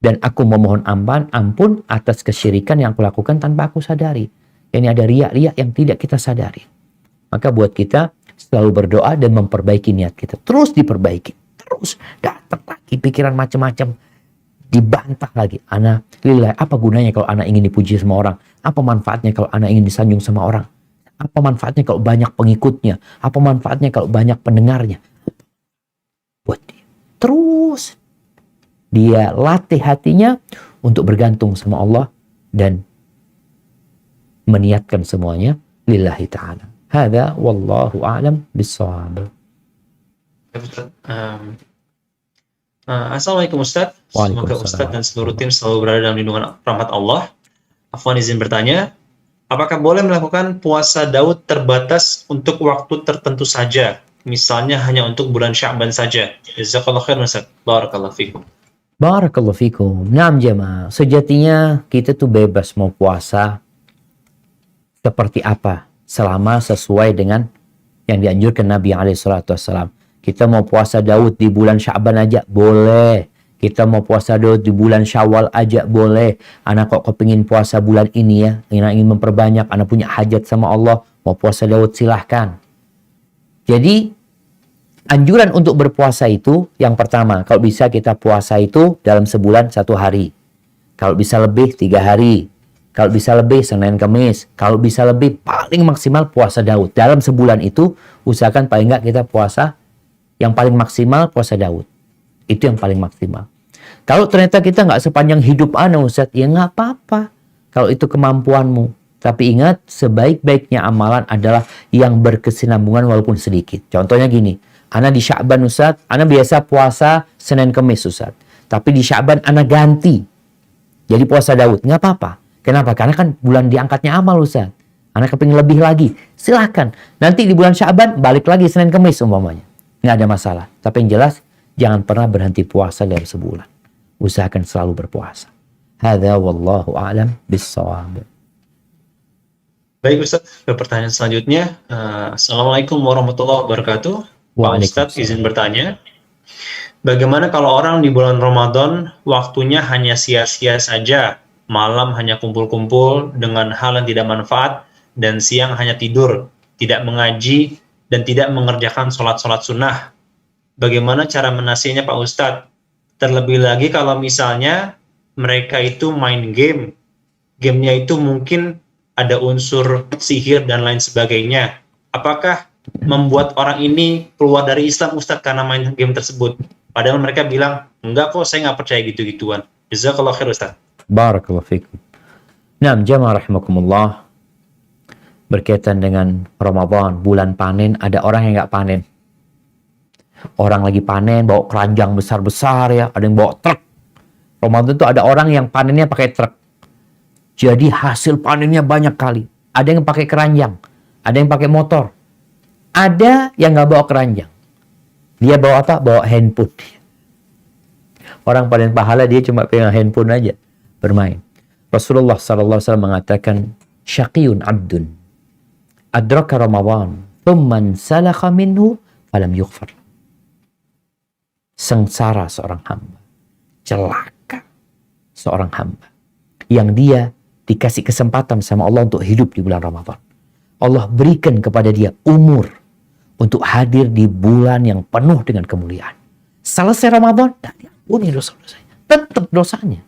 Dan aku memohon ampun atas kesyirikan yang aku lakukan tanpa aku sadari. Ini ada riak-riak yang tidak kita sadari. Maka buat kita selalu berdoa dan memperbaiki niat kita. Terus diperbaiki. Terus datang lagi pikiran macam-macam. Dibantah lagi. Ana lillah, apa gunanya kalau ana ingin dipuji sama orang? Apa manfaatnya kalau ana ingin disanjung sama orang? Apa manfaatnya kalau banyak pengikutnya? Apa manfaatnya kalau banyak pendengarnya? Buat dia. Terus dia latih hatinya untuk bergantung sama Allah dan meniatkan semuanya lillahi ta'ala. Hadza wallahu a'lam bis-shawab. Assalamualaikum Ustaz. Semoga Ustaz dan seluruh tim selalu berada dalam lindungan rahmat Allah. Afwan izin bertanya, apakah boleh melakukan puasa Daud terbatas untuk waktu tertentu saja? Misalnya hanya untuk bulan Sya'ban saja. Jazakallahu khairan Ustaz. Barakallahu fikum. Barakallahu fikum. Naam jemaah, sejatinya kita tuh bebas mau puasa seperti apa selama sesuai dengan yang dianjurkan Nabi SAW. Kita mau puasa Daud di bulan Sya'ban aja boleh. Kita mau puasa Daud di bulan Syawal aja boleh. Anak kok kepingin puasa bulan ini ya, ingin memperbanyak, anak punya hajat sama Allah, mau puasa Daud silahkan. Jadi anjuran untuk berpuasa itu yang pertama, kalau bisa kita puasa itu dalam sebulan 1 hari. Kalau bisa lebih 3 hari. Kalau bisa lebih Senin Kamis. Kalau bisa lebih paling maksimal puasa Daud. Dalam sebulan itu usahakan paling nggak kita puasa yang paling maksimal puasa Daud. Itu yang paling maksimal. Kalau ternyata kita nggak sepanjang hidup Ustaz, ya nggak apa-apa. Kalau itu kemampuanmu. Tapi ingat, sebaik-baiknya amalan adalah yang berkesinambungan walaupun sedikit. Contohnya gini, ana di Sya'ban Ustaz, ana biasa puasa Senin Kamis Ustaz. Tapi di Sya'ban ana ganti. Jadi puasa Daud, nggak apa-apa. Kenapa? Karena kan bulan diangkatnya amal Ustaz. Ana kepingin lebih lagi. Silahkan. Nanti di bulan Sya'ban balik lagi Senin Kamis umpamanya. Nggak ada masalah. Tapi yang jelas, jangan pernah berhenti puasa dalam sebulan. Usahakan selalu berpuasa. Hadza wallahu a'lam bis-shawab. Baik Ustaz, ke pertanyaan selanjutnya. Assalamualaikum warahmatullahi wabarakatuh. Pak Ustaz izin bertanya, bagaimana kalau orang di bulan Ramadan waktunya hanya sia-sia saja, malam hanya kumpul-kumpul dengan hal yang tidak manfaat, dan siang hanya tidur, tidak mengaji, dan tidak mengerjakan sholat-sholat sunnah. Bagaimana cara menasihnya Pak Ustadz? Terlebih lagi kalau misalnya mereka itu main game. Gamenya itu mungkin ada unsur sihir dan lain sebagainya. Apakah membuat orang ini keluar dari Islam Ustadz karena main game tersebut? Padahal mereka bilang, enggak kok, saya nggak percaya gitu-gituan. Jazakallahu khair Ustadz. Barakallahu fikum. Naam jamaah rahimakumullah. Berkaitan dengan Ramadan, bulan panen, ada orang yang nggak panen. Orang lagi panen, bawa keranjang besar-besar ya, ada yang bawa truk. Ramadan itu ada orang yang panennya pakai truk. Jadi hasil panennya banyak kali. Ada yang pakai keranjang, ada yang pakai motor. Ada yang nggak bawa keranjang. Dia bawa apa? Bawa handphone. Orang panen pahala dia cuma pegang handphone aja, bermain. Rasulullah SAW mengatakan, syaqiyun abdun adraka Ramadan, thumman salakha minhu, falam yughfar. Sengsara seorang hamba, celaka seorang hamba, yang dia dikasih kesempatan sama Allah untuk hidup di bulan Ramadan. Allah berikan kepada dia umur untuk hadir di bulan yang penuh dengan kemuliaan. Selesai Ramadan, dan diampuni dosa-dosanya. Tetap dosanya.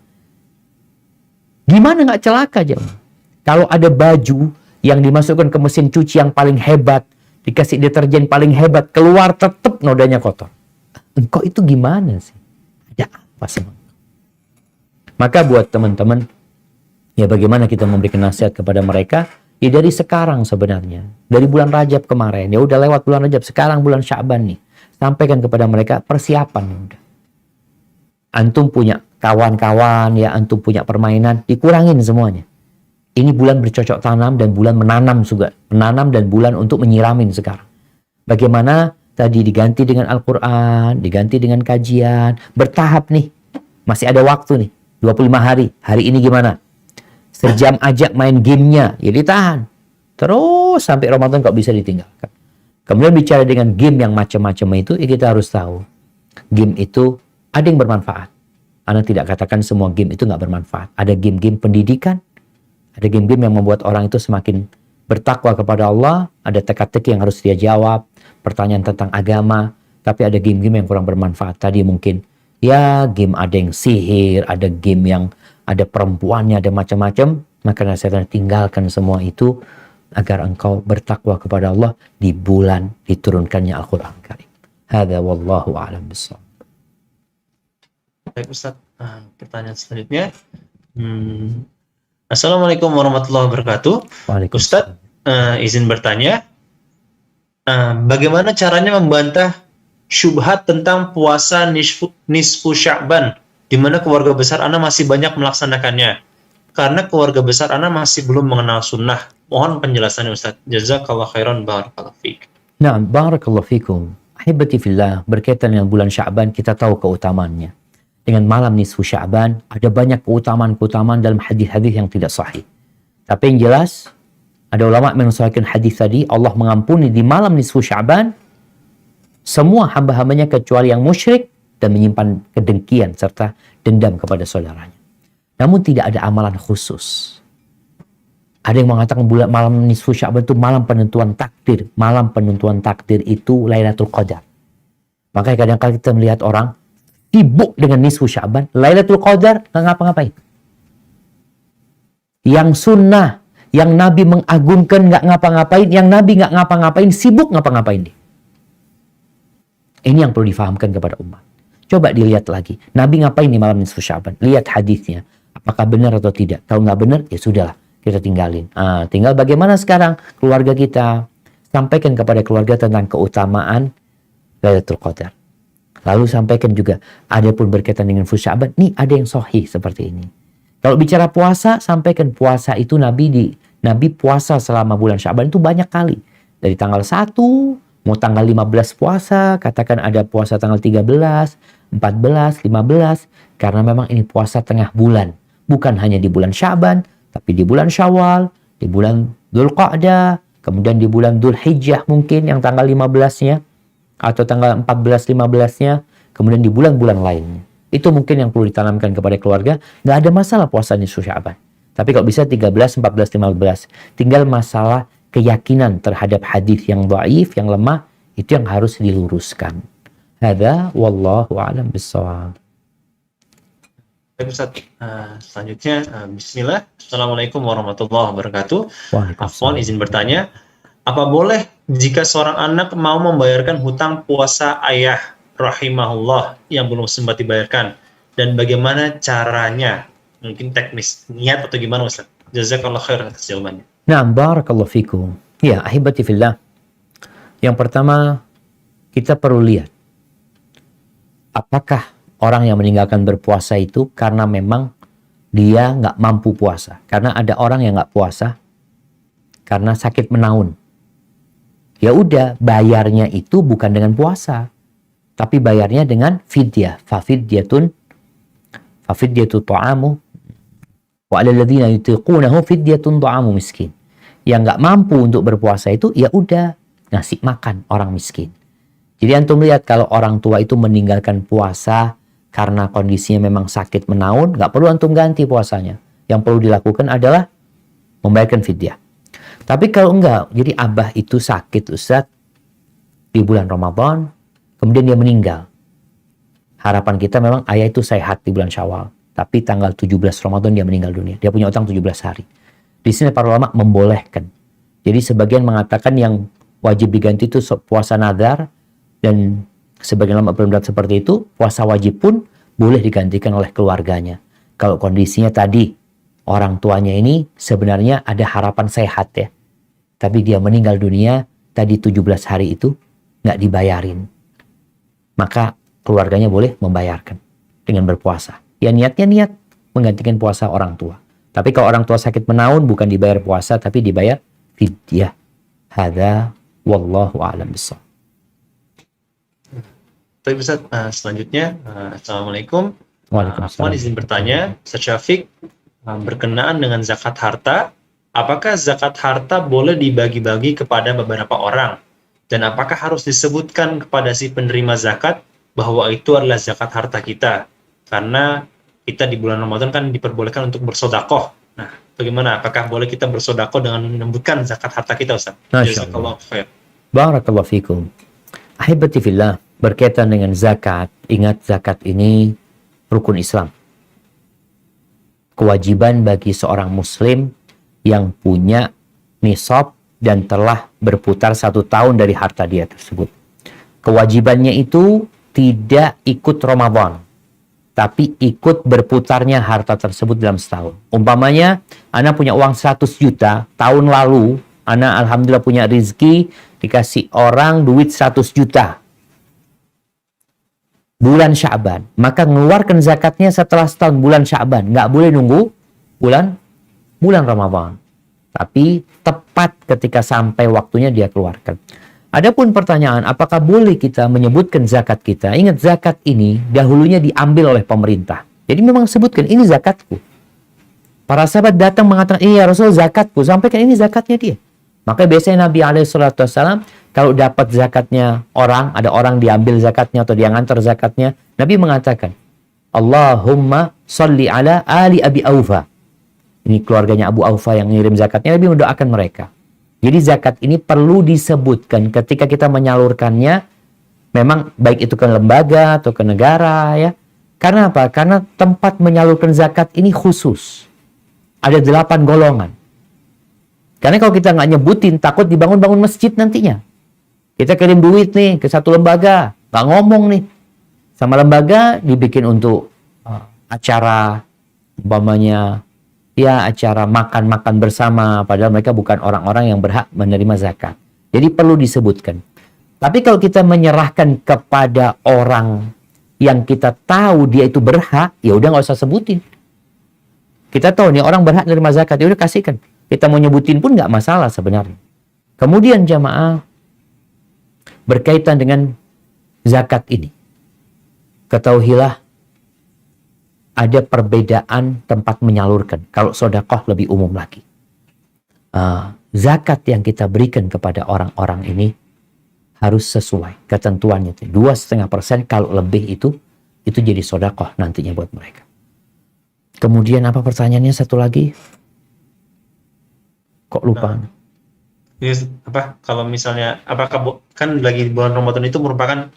Gimana nggak celaka jemaah? Kalau ada baju yang dimasukkan ke mesin cuci yang paling hebat, dikasih deterjen paling hebat, keluar tetap nodanya kotor. Engkau itu gimana sih? Ada apa sama? Maka buat teman-teman, ya bagaimana kita memberikan nasihat kepada mereka? Ya dari sekarang sebenarnya. Dari bulan Rajab kemarin, ya udah lewat bulan Rajab, sekarang bulan Sya'ban nih. Sampaikan kepada mereka persiapan ya udah. Antum punya kawan-kawan, ya antum punya permainan, dikurangin semuanya. Ini bulan bercocok tanam dan bulan menanam juga. Menanam dan bulan untuk menyiramin sekarang. Bagaimana tadi diganti dengan Al-Quran, diganti dengan kajian. Bertahap nih. Masih ada waktu nih. 25 hari. Hari ini gimana? Sejam aja main gamenya. Ya ditahan. Terus sampai Ramadan kok bisa ditinggalkan. Kemudian bicara dengan game yang macam-macam itu, ya kita harus tahu. Game itu ada yang bermanfaat. Ana tidak katakan semua game itu nggak bermanfaat. Ada game-game pendidikan, ada game-game yang membuat orang itu semakin bertakwa kepada Allah, ada teka-teki yang harus dia jawab, pertanyaan tentang agama, tapi ada game-game yang kurang bermanfaat. Tadi mungkin ya game ada yang sihir, ada game yang ada perempuannya, ada macam-macam. Maka nasihatnya tinggalkan semua itu agar engkau bertakwa kepada Allah di bulan diturunkannya Al-Quran Karim. Hadza wallahu a'lam bishawab. Baik Ustaz, pertanyaan selanjutnya. Assalamualaikum warahmatullahi wabarakatuh. Ustaz, izin bertanya, bagaimana caranya membantah syubhat tentang puasa nisfu Sya'ban, di mana keluarga besar Ana masih banyak melaksanakannya? Karena keluarga besar Ana masih belum mengenal sunnah. Mohon penjelasannya Ustaz. Jazakallah khairan, barakallahu fiik. Nah, barakallahu fikum. Ahibati fillah, berkaitan dengan bulan Sya'ban, kita tahu keutamaannya. Dengan malam nisfu Sya'ban, ada banyak keutamaan-keutamaan dalam hadis-hadis yang tidak sahih. Tapi yang jelas, ada ulama mengusulkan hadis tadi, Allah mengampuni di malam nisfu Sya'ban semua hamba-hambanya kecuali yang musyrik dan menyimpan kedengkian serta dendam kepada saudaranya. Namun tidak ada amalan khusus. Ada yang mengatakan bulan malam nisfu Sya'ban itu malam penentuan takdir. Malam penentuan takdir itu Lailatul Qadar. Makanya kadang-kadang kita melihat orang sibuk dengan nisfu Sya'ban, Lailatul Qadar nggak ngapa-ngapain. Yang sunnah, yang Nabi mengagungkan nggak ngapa-ngapain, yang Nabi nggak ngapa-ngapain, sibuk ngapa-ngapain dia. Ini yang perlu difahamkan kepada umat. Coba dilihat lagi, Nabi ngapain di malam nisfu Sya'ban? Lihat hadisnya, apakah benar atau tidak. Kalau nggak benar, ya sudahlah, kita tinggalin. Tinggal bagaimana sekarang keluarga kita. Sampaikan kepada keluarga tentang keutamaan Lailatul Qadar. Lalu sampaikan juga, ada pun berkaitan dengan nisfu Sya'ban, nih ada yang sahih seperti ini. Kalau bicara puasa, sampaikan puasa itu Nabi puasa selama bulan Sya'ban itu banyak kali. Dari tanggal 1, mau tanggal 15 puasa, katakan ada puasa tanggal 13, 14, 15, karena memang ini puasa tengah bulan. Bukan hanya di bulan Sya'ban, tapi di bulan Syawal, di bulan Dzulqa'dah, kemudian di bulan Dzulhijjah mungkin yang tanggal 15-nya, atau tanggal 14-15-nya, kemudian di bulan-bulan lainnya. Itu mungkin yang perlu ditanamkan kepada keluarga. Nggak ada masalah puasa nisfu Sya'ban. Tapi kalau bisa 13, 14, 15. Tinggal masalah keyakinan terhadap hadis yang dhaif, yang lemah, itu yang harus diluruskan. Hadza wallahu a'lam bishawab. Baik Ustaz, selanjutnya bismillah. Assalamualaikum warahmatullahi wabarakatuh. Afwan, izin bertanya, apa boleh jika seorang anak mau membayarkan hutang puasa ayah rahimahullah yang belum sempat dibayarkan, dan bagaimana caranya? Mungkin teknis niat atau gimana Ustaz? Jazakallah khair atas jawabannya. Nah, barakallahu fikum. Ya, ahibati fillah. Yang pertama, kita perlu lihat apakah orang yang meninggalkan berpuasa itu karena memang dia nggak mampu puasa. Karena ada orang yang nggak puasa karena sakit menaun. Ya udah, bayarnya itu bukan dengan puasa, tapi bayarnya dengan fidyah. Fafidyatun ta'amu wa 'alal ladzina yutiqunahu fidyatun ta'amu miskin. Yang nggak mampu untuk berpuasa itu ya udah ngasih makan orang miskin. Jadi antum lihat kalau orang tua itu meninggalkan puasa karena kondisinya memang sakit menaun, nggak perlu antum ganti puasanya. Yang perlu dilakukan adalah membayarkan fidyah. Tapi kalau enggak, jadi abah itu sakit Ustaz di bulan Ramadan, kemudian dia meninggal. Harapan kita memang ayah itu sehat di bulan Syawal, tapi tanggal 17 Ramadan dia meninggal dunia. Dia punya utang 17 hari. Di sini para ulama membolehkan. Jadi sebagian mengatakan yang wajib diganti itu puasa nadar, dan sebagian ulama berpendapat seperti itu, puasa wajib pun boleh digantikan oleh keluarganya. Kalau kondisinya tadi, orang tuanya ini sebenarnya ada harapan sehat ya. Tapi dia meninggal dunia, tadi 17 hari itu nggak dibayarin. Maka keluarganya boleh membayarkan dengan berpuasa. Ya niatnya niat menggantikan puasa orang tua. Tapi kalau orang tua sakit menaun, bukan dibayar puasa, tapi dibayar fidyah. Hadza wallahu a'lam bishawab. Baik Ustaz, selanjutnya, Assalamualaikum. Waalaikumsalam. Izin bertanya, Ustaz Syafiq, berkenaan dengan zakat harta, apakah zakat harta boleh dibagi-bagi kepada beberapa orang? Dan apakah harus disebutkan kepada si penerima zakat bahwa itu adalah zakat harta kita? Karena kita di bulan Ramadan kan diperbolehkan untuk bersodakoh. Nah, bagaimana? Apakah boleh kita bersodakoh dengan menyebutkan zakat harta kita, Ustaz? Masya Allah. Jazakallahu khair. Barakallahu fikum. Ahibati fillah, berkaitan dengan zakat, ingat zakat ini rukun Islam. Kewajiban bagi seorang muslim yang punya nisab dan telah berputar 1 tahun dari harta dia tersebut. Kewajibannya itu tidak ikut Ramadan, tapi ikut berputarnya harta tersebut dalam setahun. Umpamanya, Ana punya uang 100 juta, tahun lalu, Ana alhamdulillah punya rezeki, dikasih orang duit 100 juta. Bulan Sya'ban. Maka mengeluarkan zakatnya setelah setahun bulan Sya'ban. Nggak boleh nunggu bulan Ramadan. Tapi tepat ketika sampai waktunya dia keluarkan. Adapun pertanyaan, apakah boleh kita menyebutkan zakat kita? Ingat, zakat ini dahulunya diambil oleh pemerintah. Jadi memang sebutkan, ini zakatku. Para sahabat datang mengatakan, iya Rasul zakatku. Sampaikan ini zakatnya dia. Maka biasanya Nabi SAW, kalau dapat zakatnya orang, ada orang diambil zakatnya atau dia ngantar zakatnya, Nabi mengatakan, Allahumma salli ala ali Abi Aufa. Ini keluarganya Abu Aufa yang ngirim zakatnya, Nabi mendoakan mereka. Jadi zakat ini perlu disebutkan ketika kita menyalurkannya, memang baik itu ke lembaga atau ke negara ya. Karena apa? Karena tempat menyalurkan zakat ini khusus. Ada 8 golongan. Karena kalau kita nggak nyebutin, takut dibangun-bangun masjid nantinya. Kita kirim duit nih ke satu lembaga, nggak ngomong nih. Sama lembaga dibikin untuk acara, umpamanya, ya acara makan-makan bersama, padahal mereka bukan orang-orang yang berhak menerima zakat. Jadi perlu disebutkan. Tapi kalau kita menyerahkan kepada orang yang kita tahu dia itu berhak, ya udah nggak usah sebutin. Kita tahu nih orang berhak menerima zakat, ya udah kasihkan. Kita mau nyebutin pun nggak masalah sebenarnya. Kemudian jamaah, berkaitan dengan zakat ini, ketahuilah ada perbedaan tempat menyalurkan. Kalau sedekah lebih umum lagi. Zakat yang kita berikan kepada orang-orang ini harus sesuai ketentuannya. 2,5%, kalau lebih itu jadi sedekah nantinya buat mereka. Kemudian apa pertanyaannya satu lagi? Kok lupa? Apa? Kalau misalnya, apakah kan lagi bulan Ramadan itu merupakan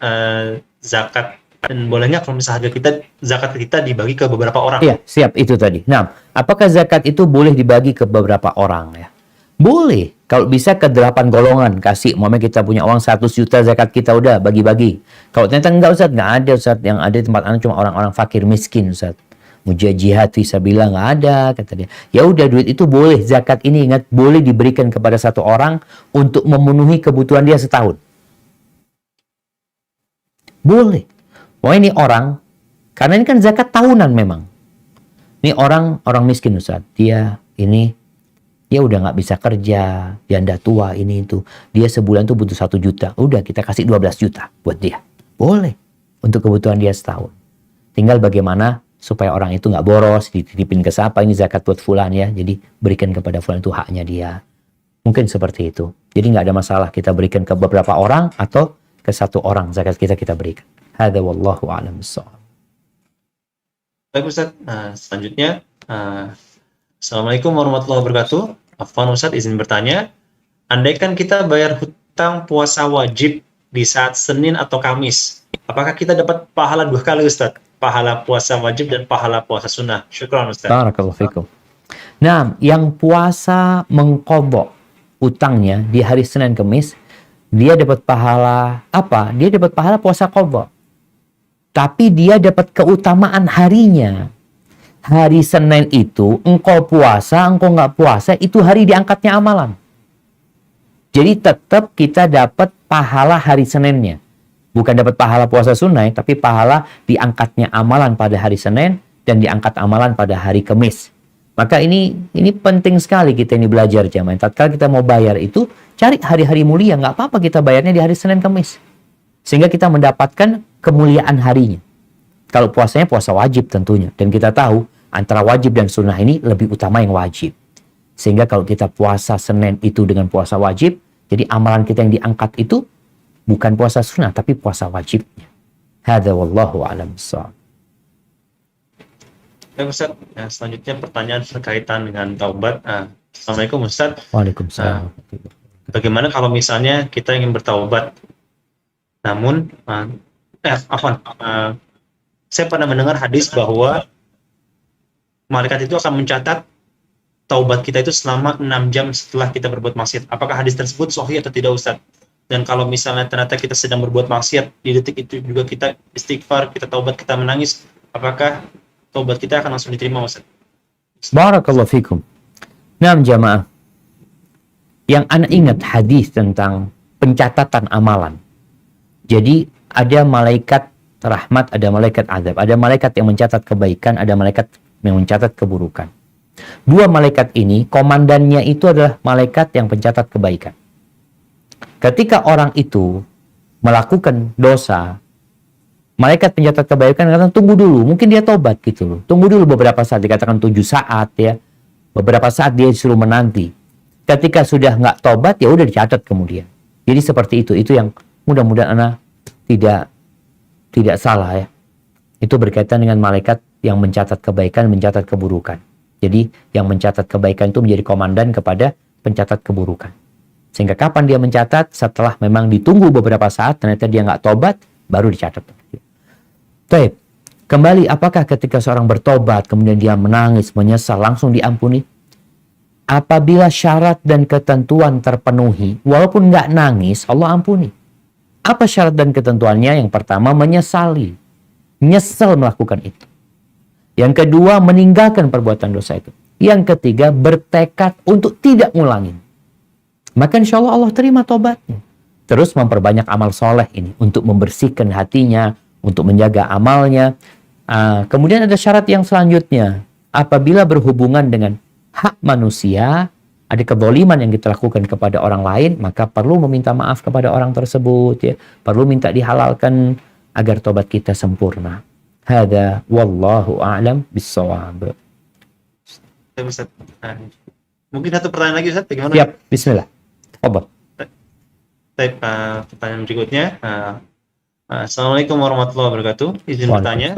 zakat, dan bolehnya kalau misalnya zakat kita dibagi ke beberapa orang? Iya, siap, itu tadi. Nah, apakah zakat itu boleh dibagi ke beberapa orang ya? Boleh, kalau bisa ke 8 golongan. Kasih, umpamanya kita punya uang 100 juta zakat kita, udah bagi-bagi. Kalau ternyata enggak Ustaz, nggak ada Ustaz. Yang ada di tempat anak cuma orang-orang fakir miskin Ustaz. Mujahid fisabilillah nggak ada, kata dia. Ya udah, duit itu boleh, zakat ini ingat boleh diberikan kepada satu orang untuk memenuhi kebutuhan dia setahun. Boleh. Wah, ini orang, karena ini kan zakat tahunan memang. Ini orang miskin Ustaz. Dia udah nggak bisa kerja, janda tua ini itu. Dia sebulan tuh butuh 1 juta. Udah kita kasih 12 juta buat dia. Boleh. Untuk kebutuhan dia setahun. Tinggal bagaimana supaya orang itu nggak boros, dititipin ke siapa, ini zakat buat fulan ya. Jadi berikan kepada fulan, itu haknya dia. Mungkin seperti itu. Jadi nggak ada masalah kita berikan ke beberapa orang atau ke satu orang zakat kita berikan. Hadza wallahu a'lam bissawab. Baik Ustaz, selanjutnya Assalamualaikum warahmatullahi wabarakatuh. Afwan Ustaz, izin bertanya, andaikan kita bayar hutang puasa wajib di saat Senin atau Kamis, apakah kita dapat pahala 2 kali Ustaz? Pahala puasa wajib dan pahala puasa sunnah. Syukran Ustaz. Barakallahu fikum. Nah, yang puasa mengqadha utangnya di hari Senin Kamis, dia dapat pahala apa? Dia dapat pahala puasa qadha. Tapi dia dapat keutamaan harinya. Hari Senin itu, engkau puasa, engkau nggak puasa, itu hari diangkatnya amalan. Jadi tetap kita dapat pahala hari Seninnya. Bukan dapat pahala puasa sunnah, tapi pahala diangkatnya amalan pada hari Senin dan diangkat amalan pada hari Kamis. Maka ini penting sekali kita ini belajar jamaah. Tatkala kita mau bayar itu, cari hari-hari mulia. Nggak apa-apa kita bayarnya di hari Senin Kamis. Sehingga kita mendapatkan kemuliaan harinya. Kalau puasanya puasa wajib tentunya. Dan kita tahu antara wajib dan sunnah ini lebih utama yang wajib. Sehingga kalau kita puasa Senin itu dengan puasa wajib, jadi amalan kita yang diangkat itu bukan puasa sunnah, tapi puasa wajibnya. Hadza wallahu a'lam bissawab. Baik Ustaz, selanjutnya pertanyaan berkaitan dengan taubat. Assalamualaikum Ustaz. Waalaikumsalam. Bagaimana kalau misalnya kita ingin bertaubat, namun saya pernah mendengar hadis bahwa malaikat itu akan mencatat taubat kita itu selama 6 jam setelah kita berbuat maksiat. Apakah hadis tersebut sahih atau tidak Ustaz? Dan kalau misalnya ternyata kita sedang berbuat maksiat, di detik itu juga kita istighfar, kita taubat, kita menangis, apakah taubat kita akan langsung diterima Ustaz? Barakallahu fikum. Nah, jamaah, yang anak ingat hadis tentang pencatatan amalan. Jadi ada malaikat rahmat, ada malaikat azab, ada malaikat yang mencatat kebaikan, ada malaikat yang mencatat keburukan. Dua malaikat ini, komandannya itu adalah malaikat yang pencatat kebaikan. Ketika orang itu melakukan dosa, malaikat pencatat kebaikan katakan tunggu dulu, mungkin dia tobat gitu loh. Tunggu dulu beberapa saat, dikatakan 7 saat ya. Beberapa saat dia disuruh menanti. Ketika sudah nggak tobat, ya udah dicatat kemudian. Jadi seperti itu yang mudah-mudahan Anda tidak salah ya. Itu berkaitan dengan malaikat yang mencatat kebaikan, mencatat keburukan. Jadi yang mencatat kebaikan itu menjadi komandan kepada pencatat keburukan. Sehingga kapan dia mencatat? Setelah memang ditunggu beberapa saat, ternyata dia nggak tobat, baru dicatat. Baik, kembali apakah ketika seorang bertobat, kemudian dia menangis, menyesal, langsung diampuni? Apabila syarat dan ketentuan terpenuhi, walaupun nggak nangis, Allah ampuni. Apa syarat dan ketentuannya? Yang pertama, menyesali. Nyesel melakukan itu. Yang kedua, meninggalkan perbuatan dosa itu. Yang ketiga, bertekad untuk tidak ngulangin. Maka insya Allah Allah terima tobatnya. Terus memperbanyak amal soleh ini. Untuk membersihkan hatinya, untuk menjaga amalnya. Kemudian ada syarat yang selanjutnya. Apabila berhubungan dengan hak manusia, ada kezaliman yang kita lakukan kepada orang lain, maka perlu meminta maaf kepada orang tersebut. Ya. Perlu minta dihalalkan agar tobat kita sempurna. Hada wallahu a'lam bissawab. Ustaz. Mungkin satu pertanyaan lagi Ustaz, bagaimana? Siap, bismillah. Obat. Baik, pertanyaan berikutnya. Assalamualaikum warahmatullahi wabarakatuh. Izin bertanya.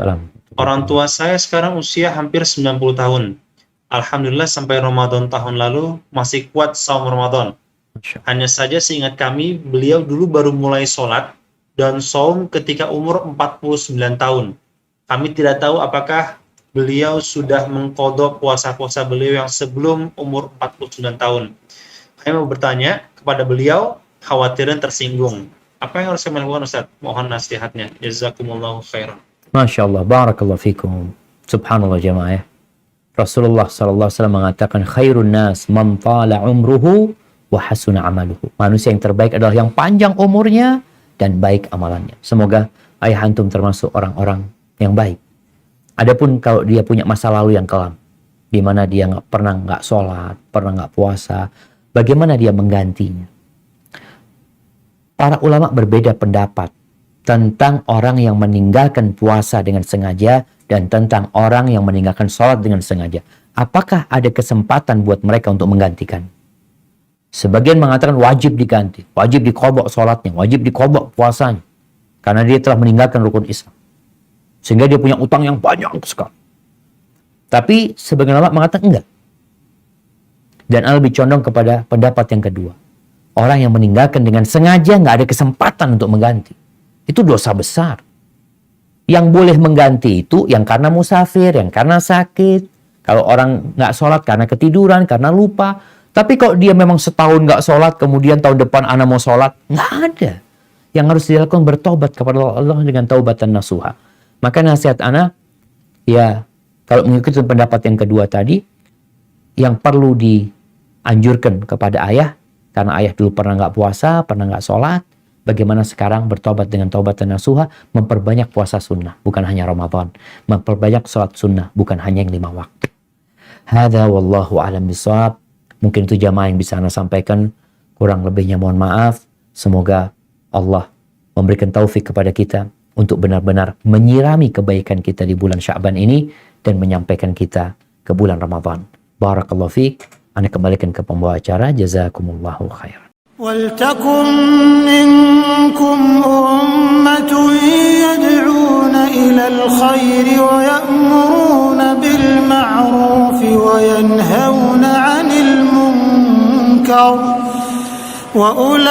Orang tua saya sekarang usia hampir 90 tahun. Alhamdulillah sampai Ramadan tahun lalu masih kuat saum Ramadan. Hanya saja seingat kami, beliau dulu baru mulai sholat dan saum ketika umur 49 tahun. Kami tidak tahu apakah beliau sudah mengqadha puasa-puasa beliau yang sebelum umur 49 tahun. Kami mau bertanya kepada beliau, khawatirnya tersinggung. Apa yang harus saya lakukan Ustaz? Mohon nasihatnya. Jazakumullahu khairan. Masya Allah, barakallahu fikum. Subhanallah jamaah. Rasulullah SAW mengatakan khairun nas man tala umruhu wa hasuna amaluhu. Manusia yang terbaik adalah yang panjang umurnya dan baik amalannya. Semoga ayah antum termasuk orang-orang yang baik. Adapun kalau dia punya masa lalu yang kelam, di mana dia pernah nggak sholat, pernah nggak puasa, bagaimana dia menggantinya? Para ulama berbeda pendapat tentang orang yang meninggalkan puasa dengan sengaja dan tentang orang yang meninggalkan sholat dengan sengaja. Apakah ada kesempatan buat mereka untuk menggantikan? Sebagian mengatakan wajib diganti, wajib diqadha sholatnya, wajib diqadha puasanya, karena dia telah meninggalkan rukun Islam. Sehingga dia punya utang yang banyak sekali. Tapi sebagian ulama mengatakan enggak. Dan Al lebih condong kepada pendapat yang kedua. Orang yang meninggalkan dengan sengaja nggak ada kesempatan untuk mengganti. Itu dosa besar. Yang boleh mengganti itu yang karena musafir, yang karena sakit. Kalau orang nggak sholat karena ketiduran, karena lupa. Tapi kalau dia memang setahun nggak sholat, kemudian tahun depan anak mau sholat, nggak ada. Yang harus dilakukan bertobat kepada Allah dengan taubatan nasuha. Maka nasihat ana, ya kalau mengikuti pendapat yang kedua tadi, yang perlu dianjurkan kepada ayah, karena ayah dulu pernah nggak puasa, pernah nggak sholat, bagaimana sekarang bertobat dengan taubatan nasuha, memperbanyak puasa sunnah, bukan hanya Ramadan, memperbanyak sholat sunnah, bukan hanya yang 5 waktu. Hadza wallahu a'lam bishawab. Mungkin itu jamaah yang bisa ana sampaikan, kurang lebihnya mohon maaf. Semoga Allah memberikan taufik kepada kita untuk benar-benar menyirami kebaikan kita di bulan Sya'ban ini dan menyampaikan kita ke bulan Ramadan. Barakallahu fiik. Ana kembalikan ke pembawa acara. Jazakumullahu khairan. وَلْتَكُنْ مِنْكُمْ أُمَّةٌ يَدْعُونَ إِلَى الْخَيْرِ وَيَأْمُرُونَ بِالْمَعْرُوفِ بالمعروف وينهون عن المنكر وأولئك